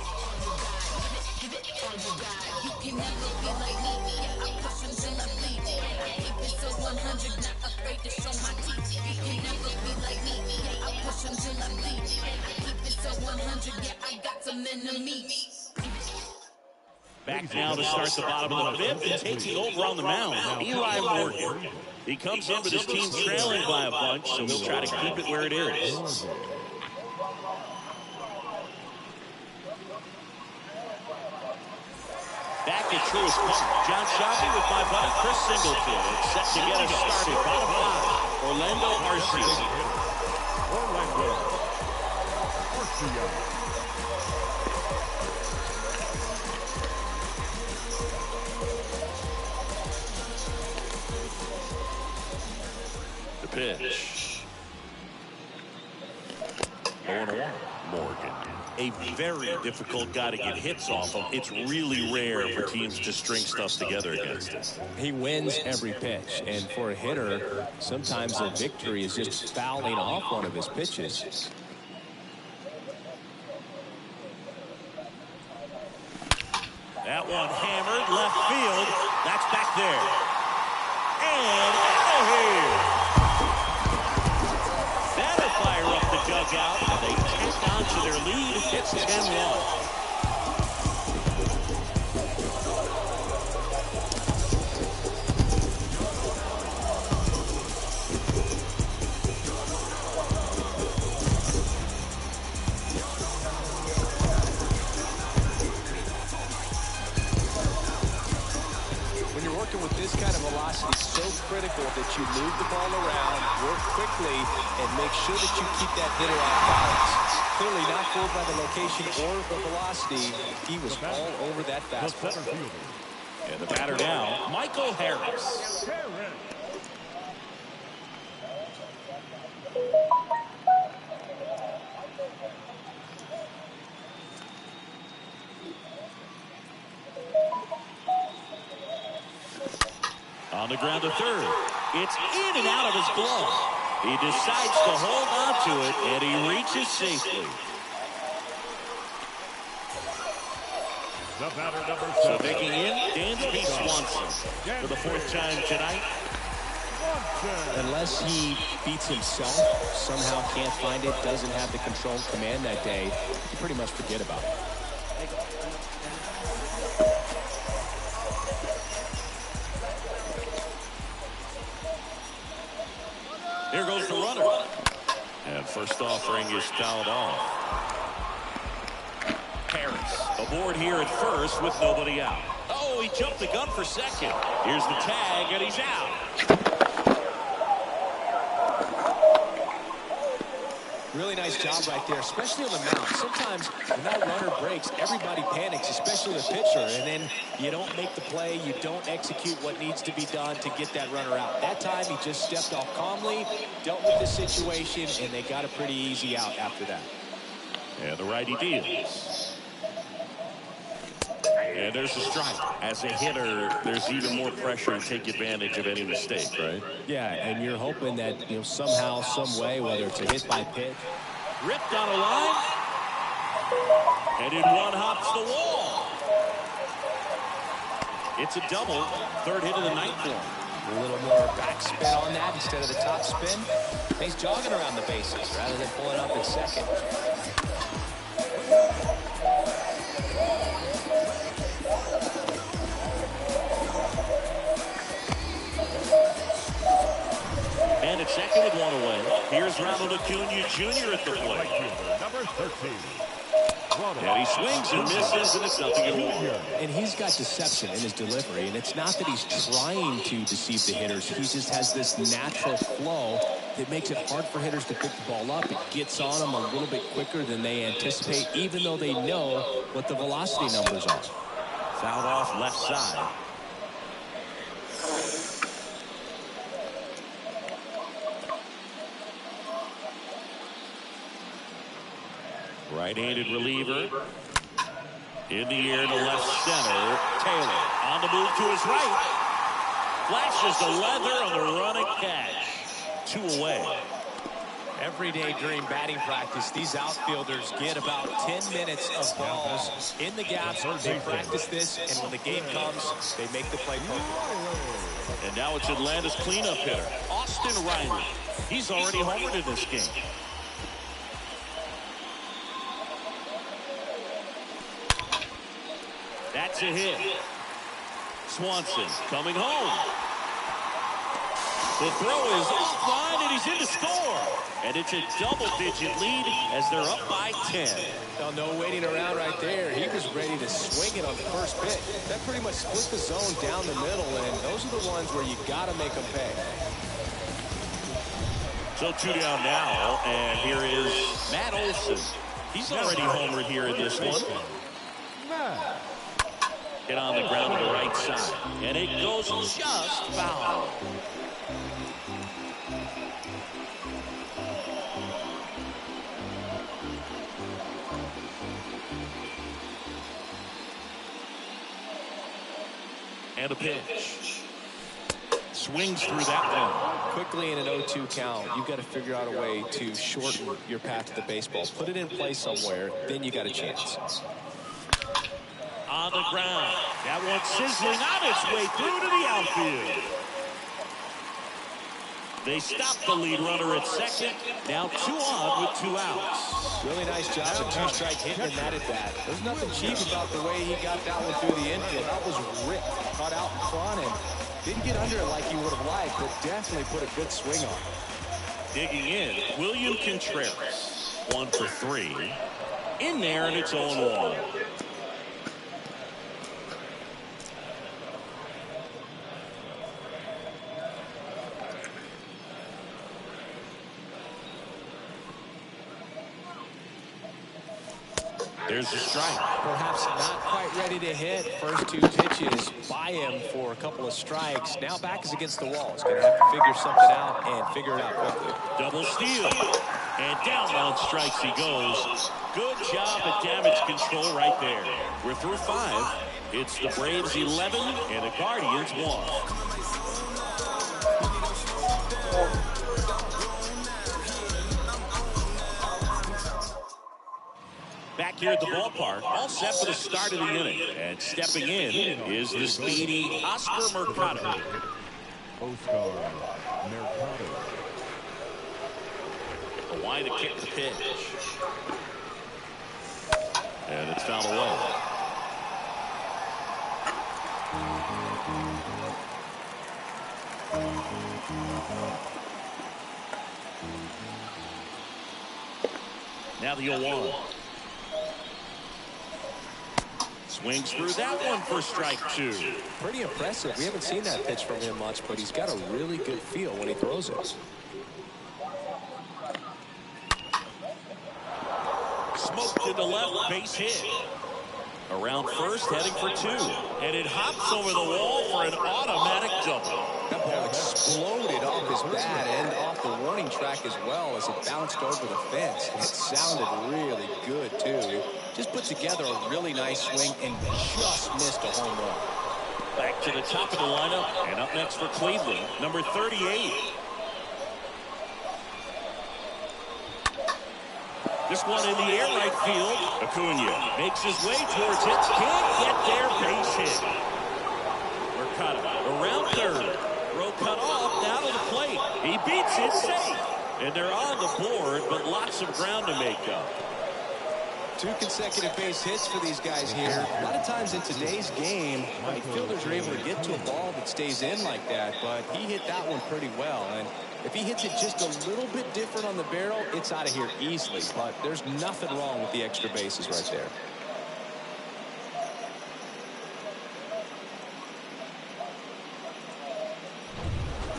Back now to start the bottom of the 5th and taking over on the mound, Eli Morgan. He comes in with his team trailing by a bunch, so he'll try to keep it where it is. Back at Truist Park, John Shelby with my buddy Chris Singleton. It's set to get us started. Bottom 5, Orlando Arcia. Orlando Arcia. The pitch. 0-1. Morgan. A very difficult guy to get hits off of. It's really rare for teams to string stuff together against him. He wins every pitch, and for a hitter, sometimes a victory is just fouling off one of his pitches. That one hammered left field. That's back there. And out of here. That'll fire up the dugout. They tack on to their lead. It's 10-1. With this kind of velocity, it's so critical that you move the ball around, work quickly, and make sure that you keep that hitter off balance. Clearly not fooled by the location or the velocity. He was all over that fastball. And the batter now, Michael Harris. On the ground to third. It's in and out of his glove. He decides to hold on to it, and he reaches safely. The batter number 7. So digging in, Dansby Swanson for the 4th time tonight. Unless he beats himself, somehow can't find it, doesn't have the control and command that day, you pretty much forget about it. Here goes the runner. And first offering is fouled off. Harris aboard here at first with nobody out. Oh, he jumped the gun for second. Here's the tag, and he's out. Really nice job right there, especially on the mound. Sometimes when that runner breaks, everybody panics, especially the pitcher, and then you don't make the play, you don't execute what needs to be done to get that runner out. That time, he just stepped off calmly, dealt with the situation, and they got a pretty easy out after that. And the righty deals. And there's a strike. As a hitter, there's even more pressure to take advantage of any mistake, right? Yeah, and you're hoping that, somehow, some way, whether it's a hit by pitch. Ripped on a line. And in one hops the wall. It's a double. Third hit of the night for him. A little more backspin on that instead of the top spin. He's jogging around the bases rather than pulling up at second. And it's second with one away. Here's Ronald Acuna Jr. at the plate. Number 13. And he swings and misses, and it's 0-1. And he's got deception in his delivery, and it's not that he's trying to deceive the hitters. He just has this natural flow that makes it hard for hitters to pick the ball up. It gets on them a little bit quicker than they anticipate, even though they know what the velocity numbers are. Fouled off left side. Right-handed reliever. In the air to left center. Taylor on the move to his right. Flashes the leather on the run and catch. 2 away. Every day during batting practice, these outfielders get about 10 minutes of balls in the gaps. They practice this, and when the game comes, they make the play perfect. And now it's Atlanta's cleanup hitter, Austin Riley. He's already homered in this game. That's a hit. Swanson coming home. The throw is offline, and he's in to score. And it's a double-digit lead as they're up by 10. No waiting around right there. He was ready to swing it on the first pitch. That pretty much split the zone down the middle, and those are the ones where you got to make them pay. So 2 down now, and here is Matt Olson. He's already homered here in this one. Hit on the ground to the right side. And it goes just foul. And a pitch. Swings through that one. Quickly in an 0-2 count, you've got to figure out a way to shorten your path to the baseball. Put it in play somewhere, then you got a chance. On the ground. That one sizzling on its way through to the outfield. They stop the lead runner at second. Now 2 on with 2 outs. Really nice job of 2-strike hitting and that at bat. There's nothing cheap about the way he got that one through the infield. That was ripped, caught out in front, and didn't get under it like he would have liked, but definitely put a good swing on. Digging in, William Contreras. 1 for 3. In there, and it's 0-1. There's a strike. Perhaps not quite ready to hit. First 2 pitches by him for a couple of strikes. Now back is against the wall. He's going to have to figure something out and figure it out quickly. Double steal. And down on strikes he goes. Good job at damage control right there. We're through 5. It's the Braves 11 and the Guardians 1. Back here at the ballpark, all set for the start of the inning. And stepping in is the speedy Oscar Mercado. Oscar Mercado. A wide to kick the pitch. And it's fouled away. Now the 0-1. Swings through that one for strike 2. Pretty impressive. We haven't seen that pitch from him much, but he's got a really good feel when he throws it. Smoked to the left, base hit. Around first, heading for 2. And it hops over the wall for an automatic double. That ball exploded off his bat and off the warning track as well as it bounced over the fence. It sounded really good, too. He just put together a really nice swing and just missed a home run. Back to the top of the lineup. And up next for Cleveland, number 38. This one in the air right field. Acuna makes his way towards it. Can't get there. Base hit. Mercado around third. Throw cut off. Down to the plate. He beats it. Safe. And they're on the board, but lots of ground to make up. 2 consecutive base hits for these guys here. A lot of times in today's game, right fielders are able to get to a ball that stays in like that, but he hit that one pretty well. And if he hits it just a little bit different on the barrel, it's out of here easily. But there's nothing wrong with the extra bases right there.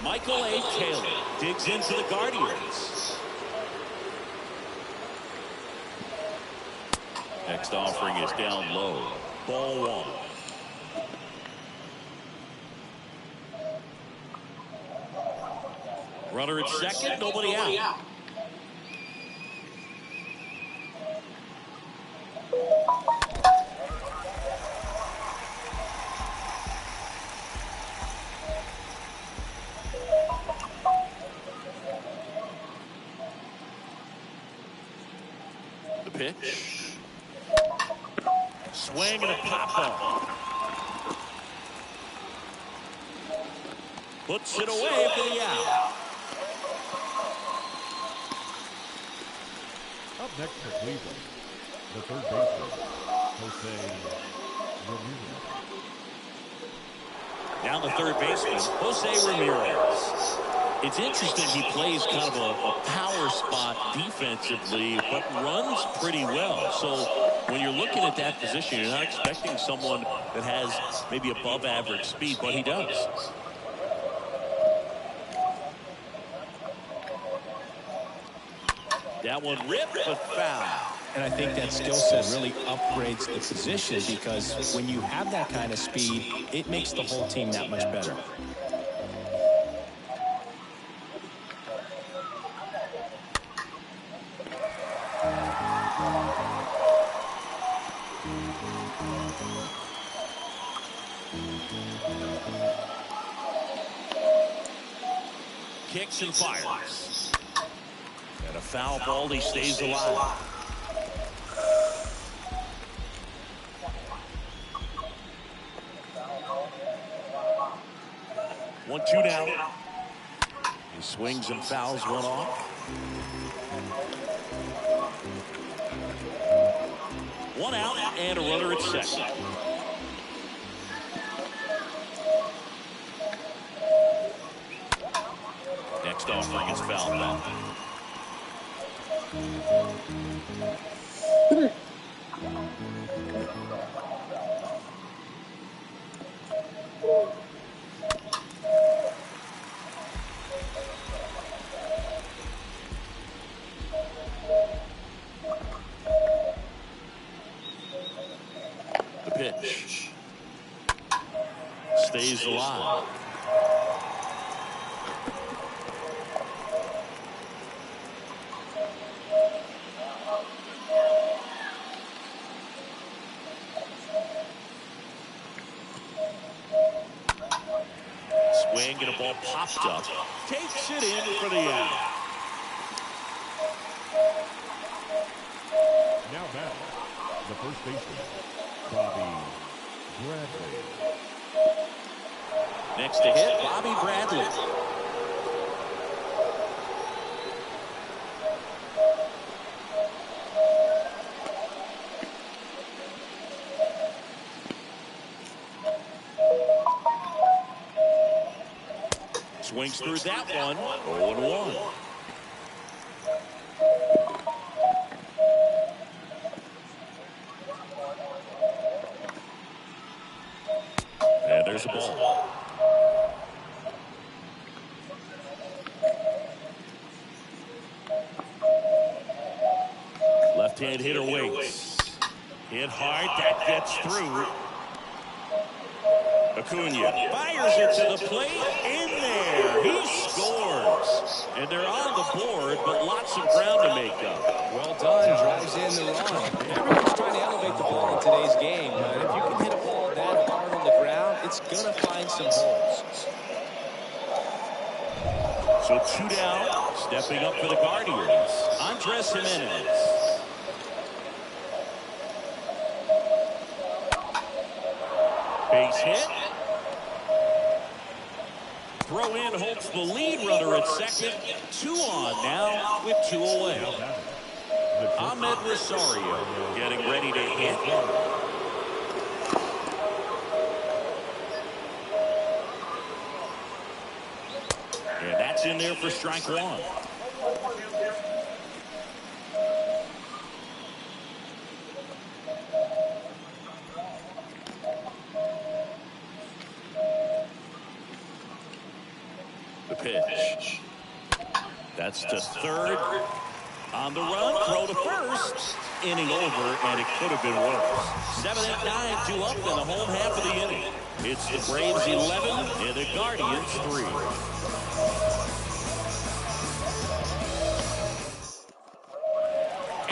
Michael A. Taylor digs into the Guardians. Next offering is down low. Ball 1. Runner at second, nobody out. The pitch. Swing and a pop-up. Puts it away for the out. Up next for Cleveland, the third baseman, Jose Ramirez. Down the third baseman, Jose Ramirez. It's interesting he plays kind of a power spot defensively, but runs pretty well. So when you're looking at that position, you're not expecting someone that has maybe above average speed, but he does. That one ripped, but foul. And I think that skill set really upgrades the position because when you have that kind of speed, it makes the whole team that much better. Kicks and fires. And a foul ball, he stays alive. One, two down. He swings and fouls one off. One out and a runner at second. Next offering is fouled out. The pitch stays alive. Swing and a ball popped up. Takes it in for the out. Now back, the first baseman, Bobby Bradley. Next to hit, Bobby Bradley. Swings through that one. 0-1. And there's a ball. Left-hand hitter waits. Hit hard. That gets through. Acuna fires it to the plate. In there. He scores. And they're on the board, but lots of ground to make up. Well done. Drives in the run. Everyone's trying to elevate the ball in today's game, but if you can hit a ball that hard on the ground, it's going to find some holes. So 2 down. Stepping up for the Guardians, Andres Gimenez. Base hit. Throw in hopes the lead runner at second. 2 on now with 2 away. Ahmed Rosario getting ready to hit. And that's in there for strike 1. The pitch. That's to third. On the run, throw to first. Inning over, and it could have been worse. 7 and 9, 2 up in the home half of the inning. It's the Braves 11 and the Guardians 3.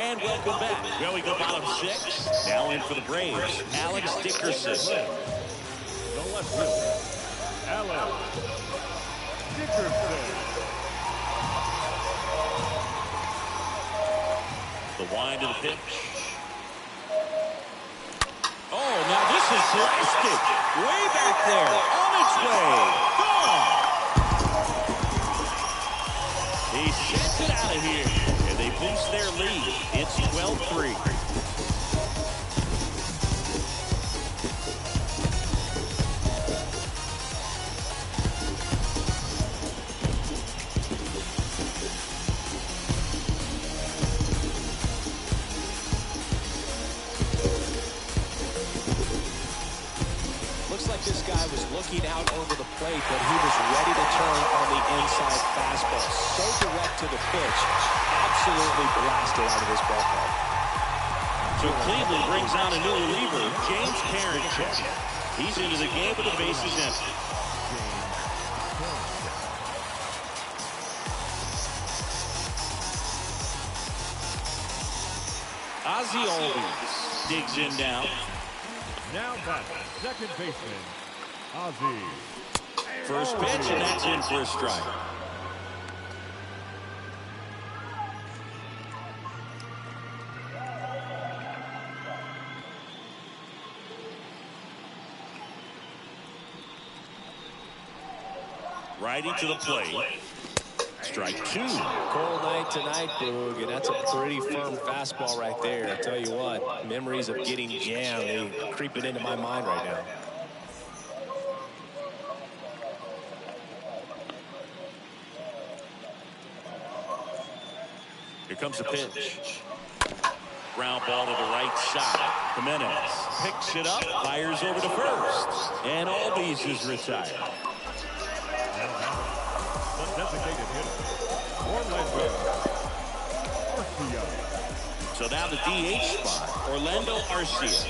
And welcome back. Well, we go bottom 6. Now in for the Braves, Alex Dickerson. The left fielder, Alex Dickerson. The wind of the pitch. Oh, now this is blasted. Way back there. On its way. Gone. He sends it out of here. And they boost their lead. It's 12-3. This guy was looking out over the plate, but he was ready to turn on the inside fastball. So direct to the pitch, absolutely blasted out of this ballpark. So Cleveland brings on a new reliever, James Karinchak. He's into the game with the bases empty. Ozzie Albies digs in now. Now back, second baseman, Ozzie. First pitch, and that's in for a strike. Righty to the plate. Strike 2. Cold night tonight, Boog, and that's a pretty firm fastball right there. I tell you what, memories of getting jammed, they creeping into my mind right now. Here comes the pitch. Ground ball to the right side. Jimenez picks it up, fires over to first. And Albies is retired. The designated hitter, Orlando Arcia. So now the DH spot, Orlando Arcia.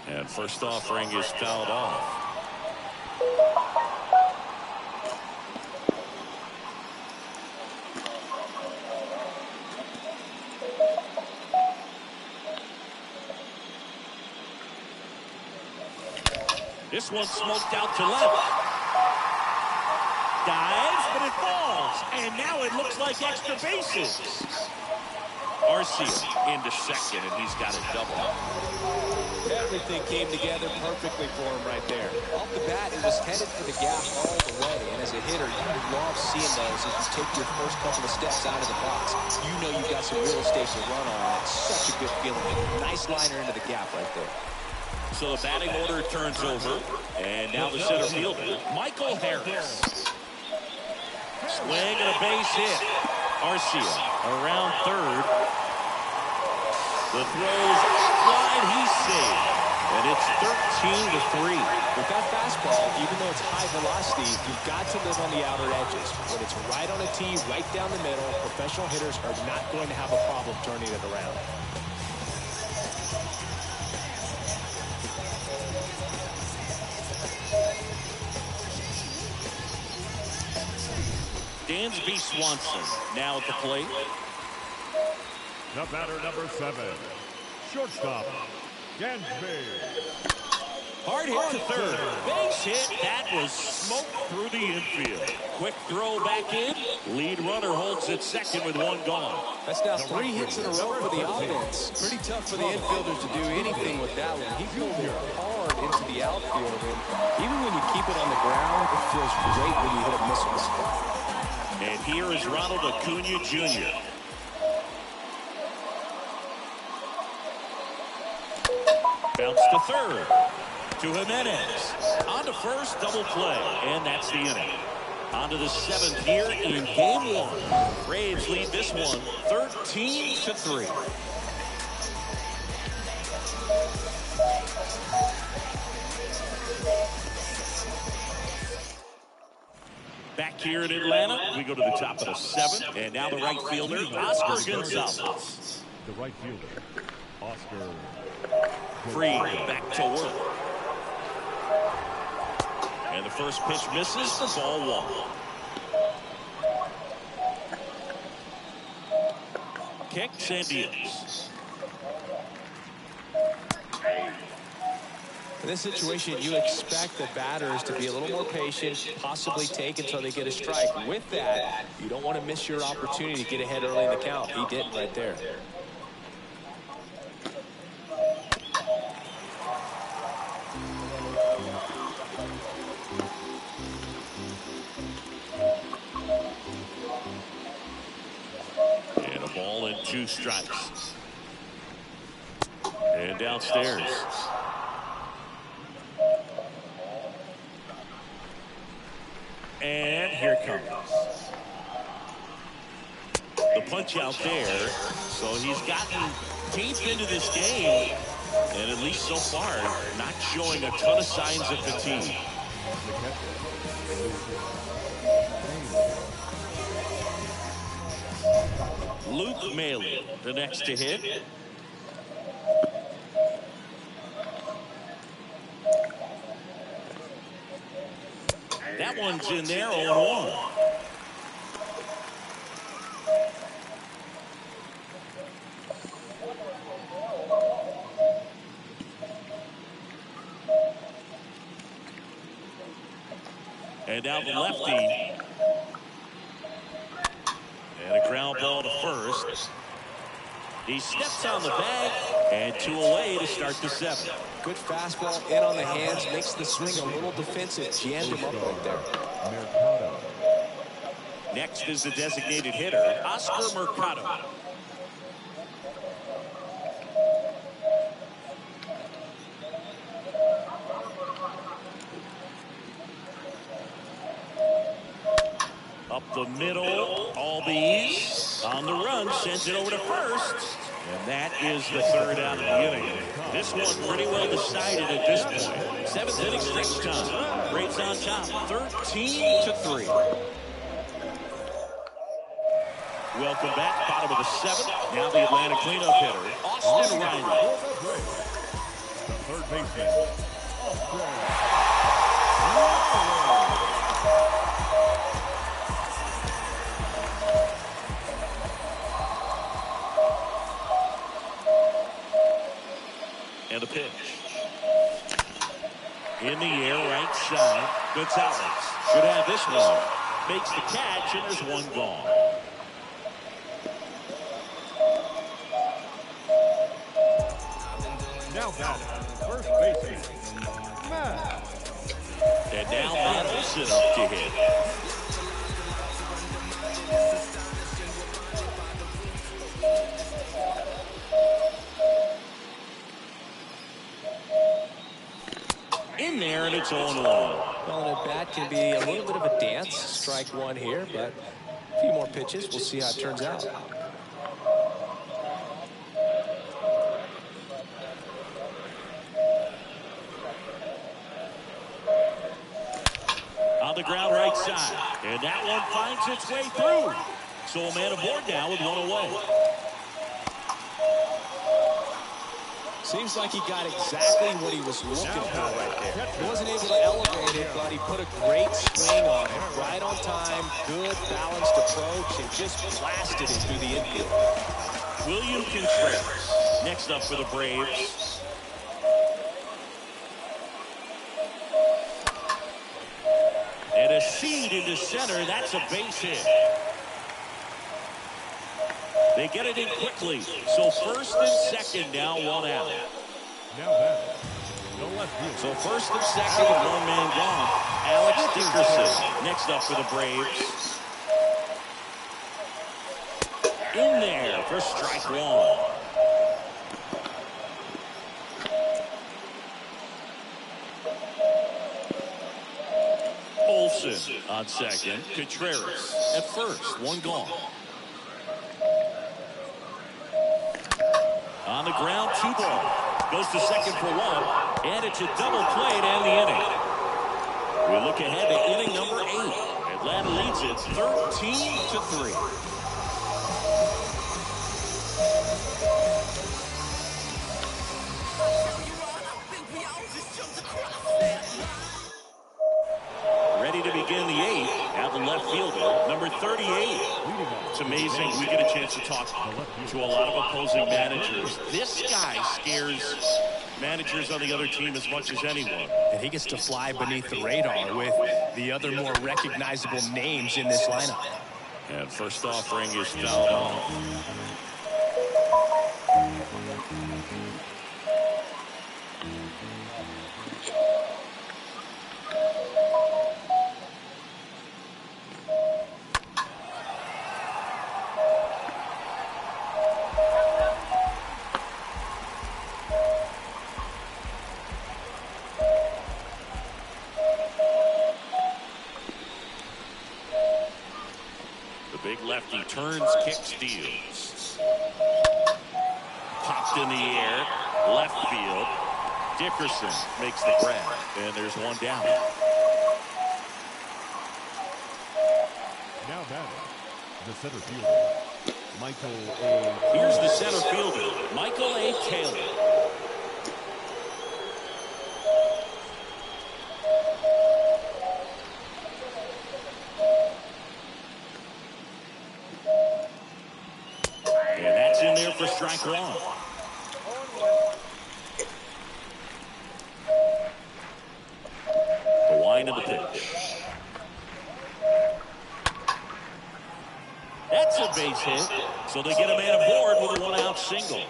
And first offering is fouled off. This one smoked out to left. Dives, but it falls. And now it looks like extra bases. Arcia into second, and he's got a double. Everything came together perfectly for him right there. Off the bat, it was headed for the gap all the way. And as a hitter, you love seeing those as you take your first couple of steps out of the box. You know you got some real estate to run on. It's such a good feeling. Nice liner into the gap right there. So the batting order turns over. And now the center fielder, Michael Harris. Swing and a base hit. Arcia around third. The throws offline, he's saved. And it's 13-3. With that fastball, even though it's high velocity, you've got to live on the outer edges. When it's right on a tee, right down the middle, professional hitters are not going to have a problem turning it around. Dansby Swanson now at the plate. The batter, number 7, shortstop, Dansby Hard hit to third. Base hit. That was smoked through the infield. Quick throw back in. Lead runner holds at second with one gone. That's now 3 hits in a row for the offense. Pretty tough for the infielders to do anything with that one. He pulled it hard into the outfield. And even when you keep it on the ground, it feels great when you hit a missile spot. And here is Ronald Acuna Jr. Bounce to third. To Jimenez. On to first, double play. And that's the inning. On to the 7th here in game 1. Braves lead this one 13-3. Back here in Atlanta, we go to the top of the 7th. And now the right fielder, Oscar Gonzalez. The right fielder, Oscar. Free, back to work. And the first pitch misses for ball 1. Kicks and deals. In this situation, you expect the batters to be a little more patient, possibly take until they get a strike. With that, you don't want to miss your opportunity to get ahead early in the count. He did right there. And a ball and 2 strikes. And downstairs. And here it comes. The punch out there. So he's gotten deep into this game. And at least so far, not showing a ton of signs of fatigue. Luke Maile, the next to hit. That one's in there, 0-1. And now the lefty. And a ground ball to first. He steps on the bag, and 2 away to start the 7th. Good fastball in on the hands, makes the swing a little defensive. Jammed him up right there. Mercado. Next is the designated hitter, Oscar Mercado. Up the middle, Albies on the run, sends it over to first. And that is the 3rd out of the inning. This one pretty well decided at this point. 7th inning stretch time. Braves on top, 13-3. Welcome back, bottom of the 7th. Now the Atlanta cleanup hitter, Austin Riley. The third baseman, Oscar. And a pitch. In the air, right side. Gonzalez should have this one. Makes the catch, and there's 1 gone. Now batting, first baseman, Matt. And now Mandelson up to hit. In there, and it's 0-1. Well, and at bat can be a little bit of a dance. Strike 1 here, but a few more pitches. We'll see how it turns out. On the ground right side. And that one finds its way through. So a man aboard now with 1 away. Seems like he got exactly what he was looking for right there. He wasn't able to elevate it, but he put a great swing on it. Right on time, good balanced approach, and just blasted it through the infield. William Contreras next up for the Braves. seed into center. That's a base hit. They get it in quickly. So first and second now, one out. Now batting, the left field. So first and second with one man gone. Alex Dickerson next up for the Braves. In there for strike one. Olsen on second. Contreras at first. One gone. On the ground, 2 ball. Goes to second for one. And it's a double play to end the inning. We look ahead to inning number 8. Atlanta leads it 13-3. Ready to begin the 8th. Now the left fielder, number 38. It's amazing. We get a chance to talk to a lot of opposing managers. This guy scares managers on the other team as much as anyone. And he gets to fly beneath the radar with the other more recognizable names in this lineup. And first offering is fouled off. Big lefty turns, kicks, steals. Popped in the air, left field. Dickerson makes the grab, and there's one down. Now batting, the center fielder, Michael A. Here's the center fielder, Michael A. Taylor. In there for strike one. The wind of the pitch. That's a base hit. So they get a man aboard with a 1-out single.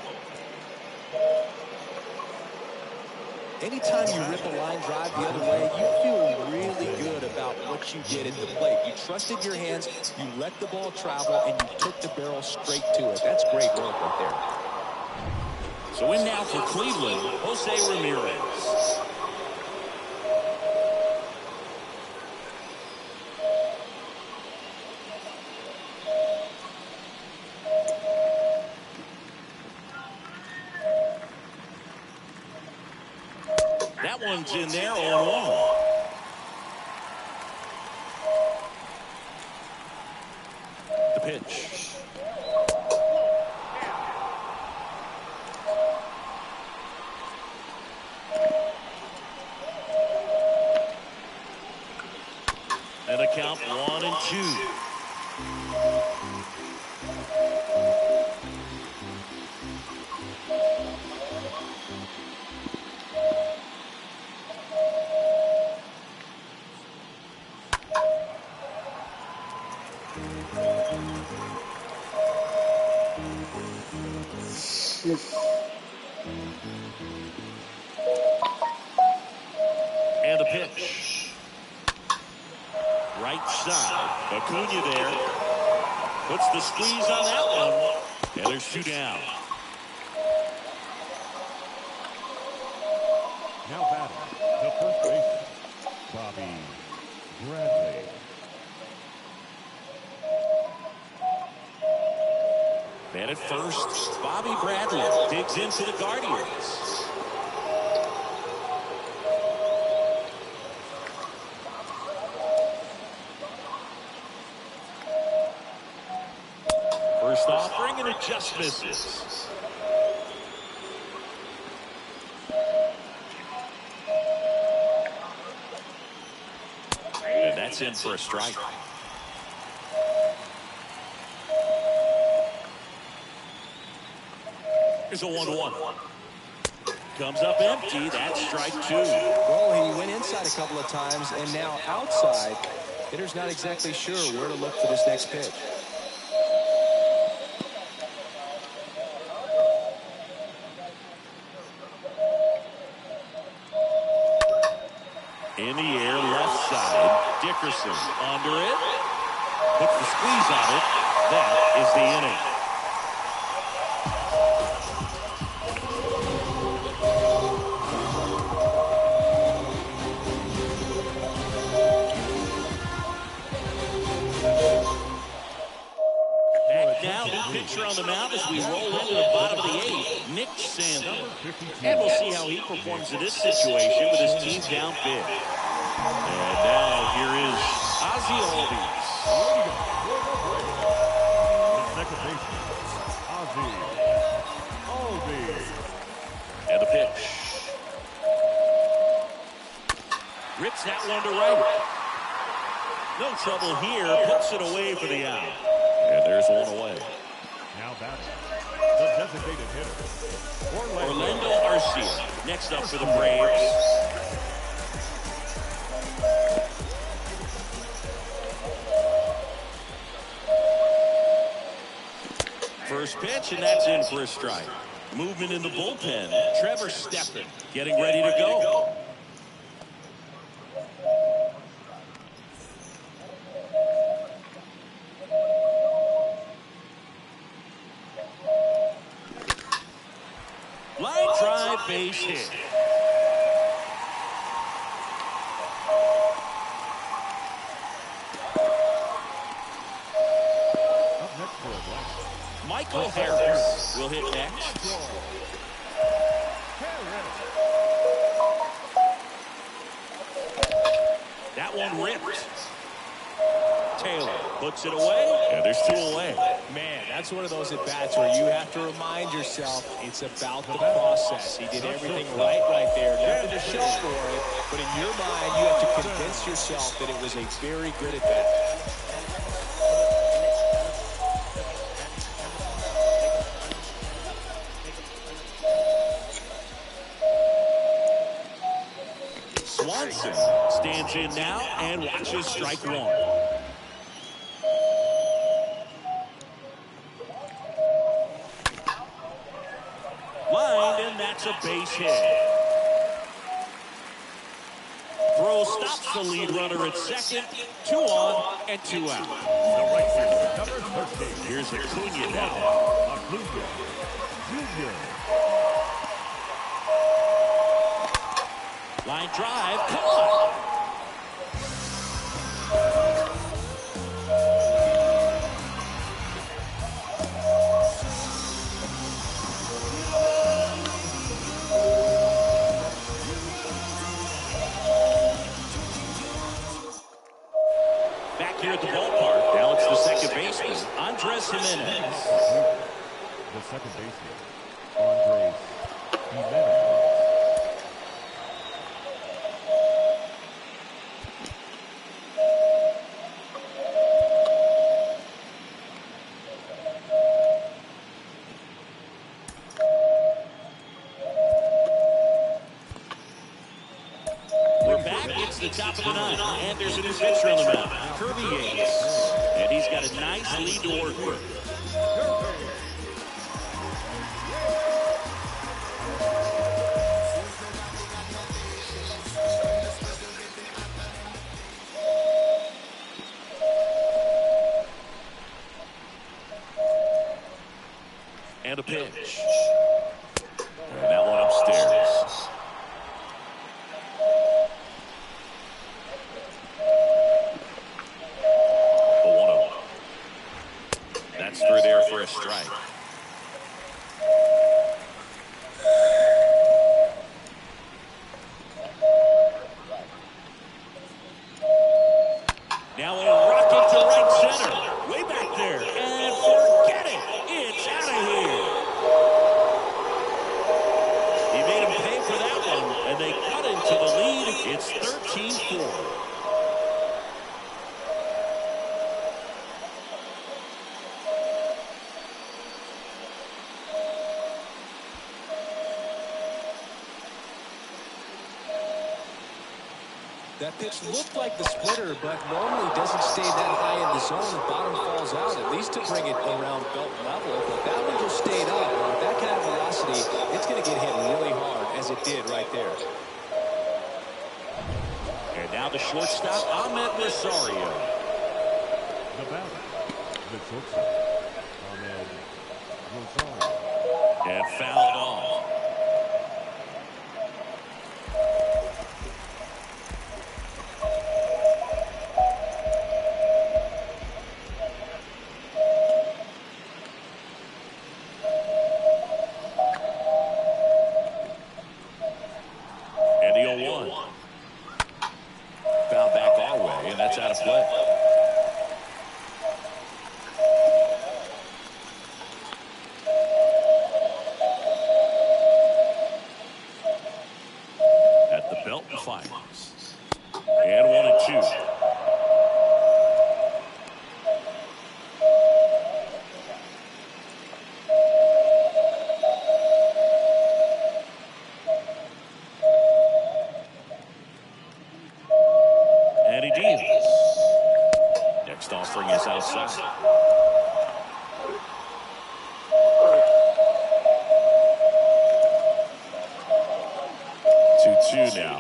Anytime you rip a line drive the other way, you feel really good about what you did at the plate. You trusted your hands, you let the ball travel, and you took the barrel straight to it. That's great work right there. So in now for Cleveland, Jose Ramirez. That one's in there on 1. The pitch. And a count 1-2. And the pitch. Right side. Acuna there. Puts the squeeze on that one. And there's 2 down. Now batting, the first baseman, Bobby Bradley. Man at first, Bobby Bradley digs into the Guardians. First offering and it just misses. And that's in for a strike. Here's a 1-1. Comes up empty. That's strike 2. Well, he went inside a couple of times, and now outside. Hitter's not exactly sure where to look for this next pitch. In the air, left side. Dickerson under it. Puts the squeeze on it. That is the inning. Now, new pitcher on the mound as we roll into the bottom of the 8th, Nick Sandler. And we'll see how he performs in this situation with his team down big. And now here is Ozzie Albies. Second baseman, Ozzie Albies. And the pitch. Rips that one to right. No trouble here. Puts it away for the out. And there's one away. Now batting, the designated hitter, Orlando Arcia. Next up for the Braves. First pitch, and that's in for a strike. Movement in the bullpen. Trevor Steppen getting ready to go. Line drive, base hit. up next for a blast. Michael Harris will hit next. That one ripped. Taylor puts it away, and there's 2 away. Man, that's one of those at-bats where you have to remind yourself it's about the process. He did everything right there. Nothing to show for it, but in your mind, you have to convince yourself that it was a very good at-bat. Swanson stands in now and watches strike 1. Lined, and that's a base hit. Throw stops the lead runner at second. 2 on and 2 out. The right fielder, number 13. Here's Acuna now. Acuna Jr. Line drive, come on. Back here at the ballpark, now it's the second baseman, Andres Jimenez. The second baseman, Andres Jimenez. The top of the 9th, and there's a new pitcher on the mound, Kirby Yates, and he's got a nice lead to work with. And a pitch, and that one upstairs. Through there for a strike. Now a rocket to right center. Way back there. And forget it. It's out of here. He made him pay for that one. And they cut into the lead. It's 13-4. That pitch looked like the splitter, but normally doesn't stay that high in the zone. The bottom falls out, at least to bring it around belt level. But that one just stayed up. With that kind of velocity, it's going to get hit really hard, as it did right there. And now the shortstop, Ahmed Rosario. The batter, the shortstop, Ahmed Rosario. And fouled off. And the 0-1. Foul back our way, and that's out of play. At the Belton Finals. And 1-2. And he deals. Next offering is outside. 2-2 now.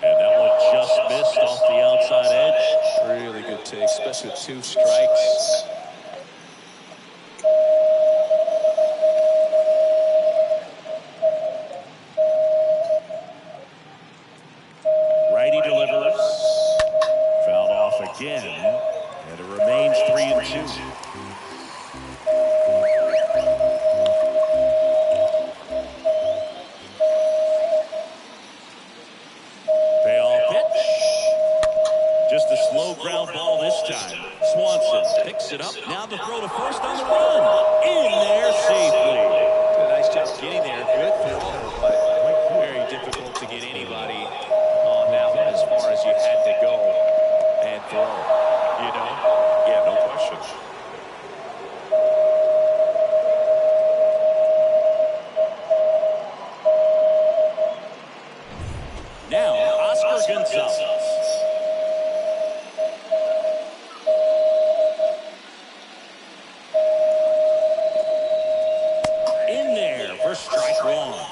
And that one just missed off the outside edge. Really good take, especially with 2 strikes. Righty delivers. Fouled off again. And it remains 3-2. Payoff pitch. Just a slow ground ball this time. Swanson picks it up. Now the throw to first on the run. In there safely. Did a nice job getting there. Good throw, but very difficult to get anybody on that one as far as you had to go and throw. You know? Yeah, no question. Now, Oscar Gonzalez. In there for strike 1.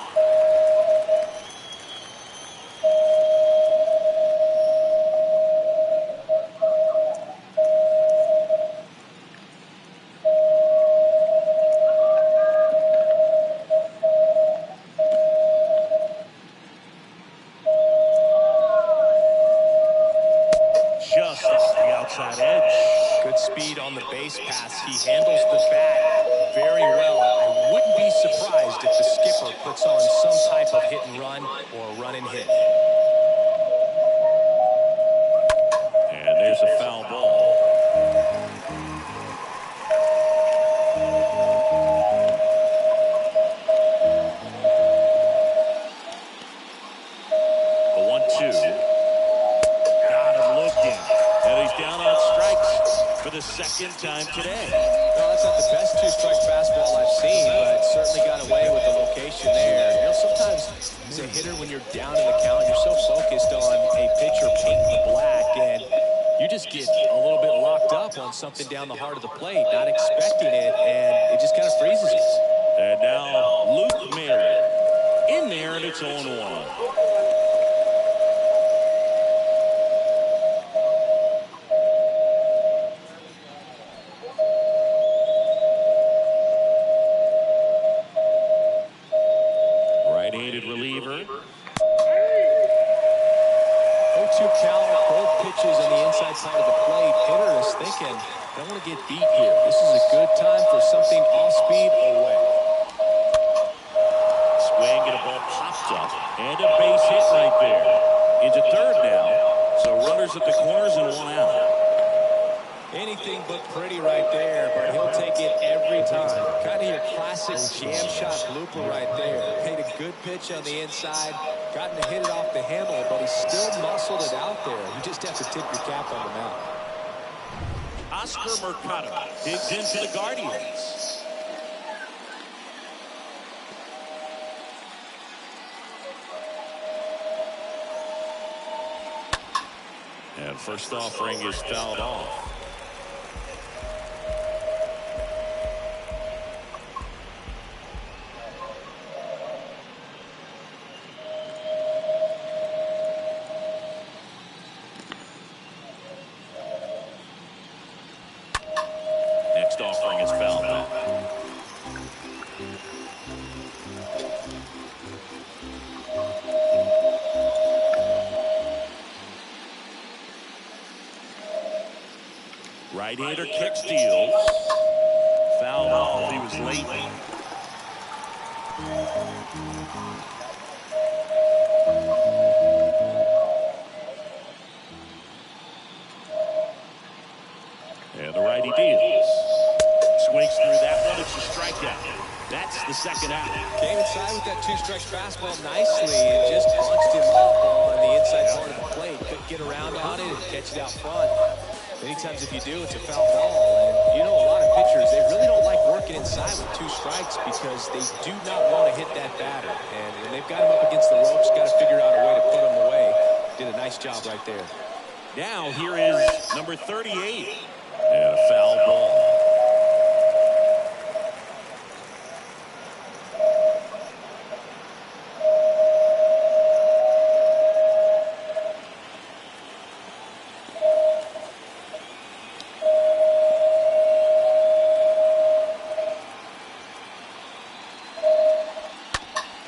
Just off the outside edge. Good speed on the base pass. He handles the bat very well. I wouldn't be surprised if the skipper puts on some type of hit and run or run and hit. And there's a foul ball. The 1-2. Got him looking. And he's down on strikes for the second time today. No, that's not the best 2-strike fastball I've seen, but certainly got away with the location there. You know, sometimes as a hitter, when you're down in the count, you're so focused on a pitcher painting the black, and you just get a little bit locked up on something down the heart of the plate, not expecting it, and it just kind of freezes you. And now Luke Mary in there, and it's 0-1. Right-handed reliever. 0-2 count, both pitches on the inside side of the plate. Hitter is thinking, don't want to get beat here. This is a good time for something off-speed away. Swing and a ball popped up. And a base hit right there. Into third now. So runners at the corners and 1 out. Anything but pretty right there, but he'll take it every time. Kind of your classic jam shot blooper right there. Made a good pitch on the inside, gotten to hit it off the handle, but he still muscled it out there. You just have to tip your cap on the mound. Oscar Mercado digs into the Guardians. That first offering is fouled off. Next offering is fouled off. Right-hander kick steals. Fouled off. He was late. And the righty deals. Swings through that one. It's a strikeout. That's the second out. Came inside with that two-strike fastball nicely and just punched him up on the inside part of the plate. Couldn't get around on it and catch it out front. Many times if you do, it's a foul ball. And you know, a lot of pitchers, they really don't like working inside with two strikes because they do not want to hit that batter. And when they've got him up against the ropes, got to figure out a way to put him away. Did a nice job right there. Now here is number 38. And a foul ball.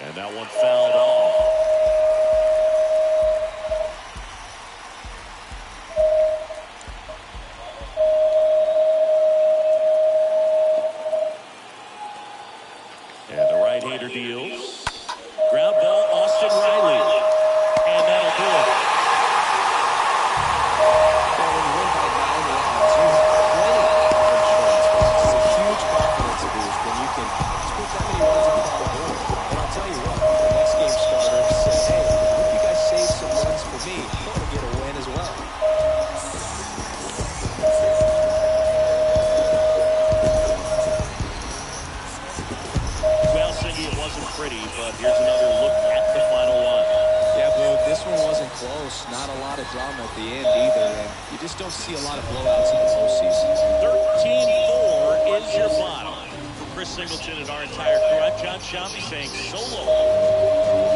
And that one fouled off. And the right-hander deals. Ground ball, Austin Riley. And that'll do it. Well, when you win by 9 runs, you have plenty of insurance. It's a huge confidence boost when you can put that many runs on the board. And I'll tell you what, the next game starter said, hey, I hope you guys save some runs for me. I want to get a win as well. Well, Cindy, it wasn't pretty, but here's another look at the final line. Yeah, Boog, this one wasn't close. Not a lot of drama at the end either. And you just don't see a lot of blowouts in the postseason. 13-4 is your bottom. For Chris Singleton and our entire crew, I'm John Shambi saying so long.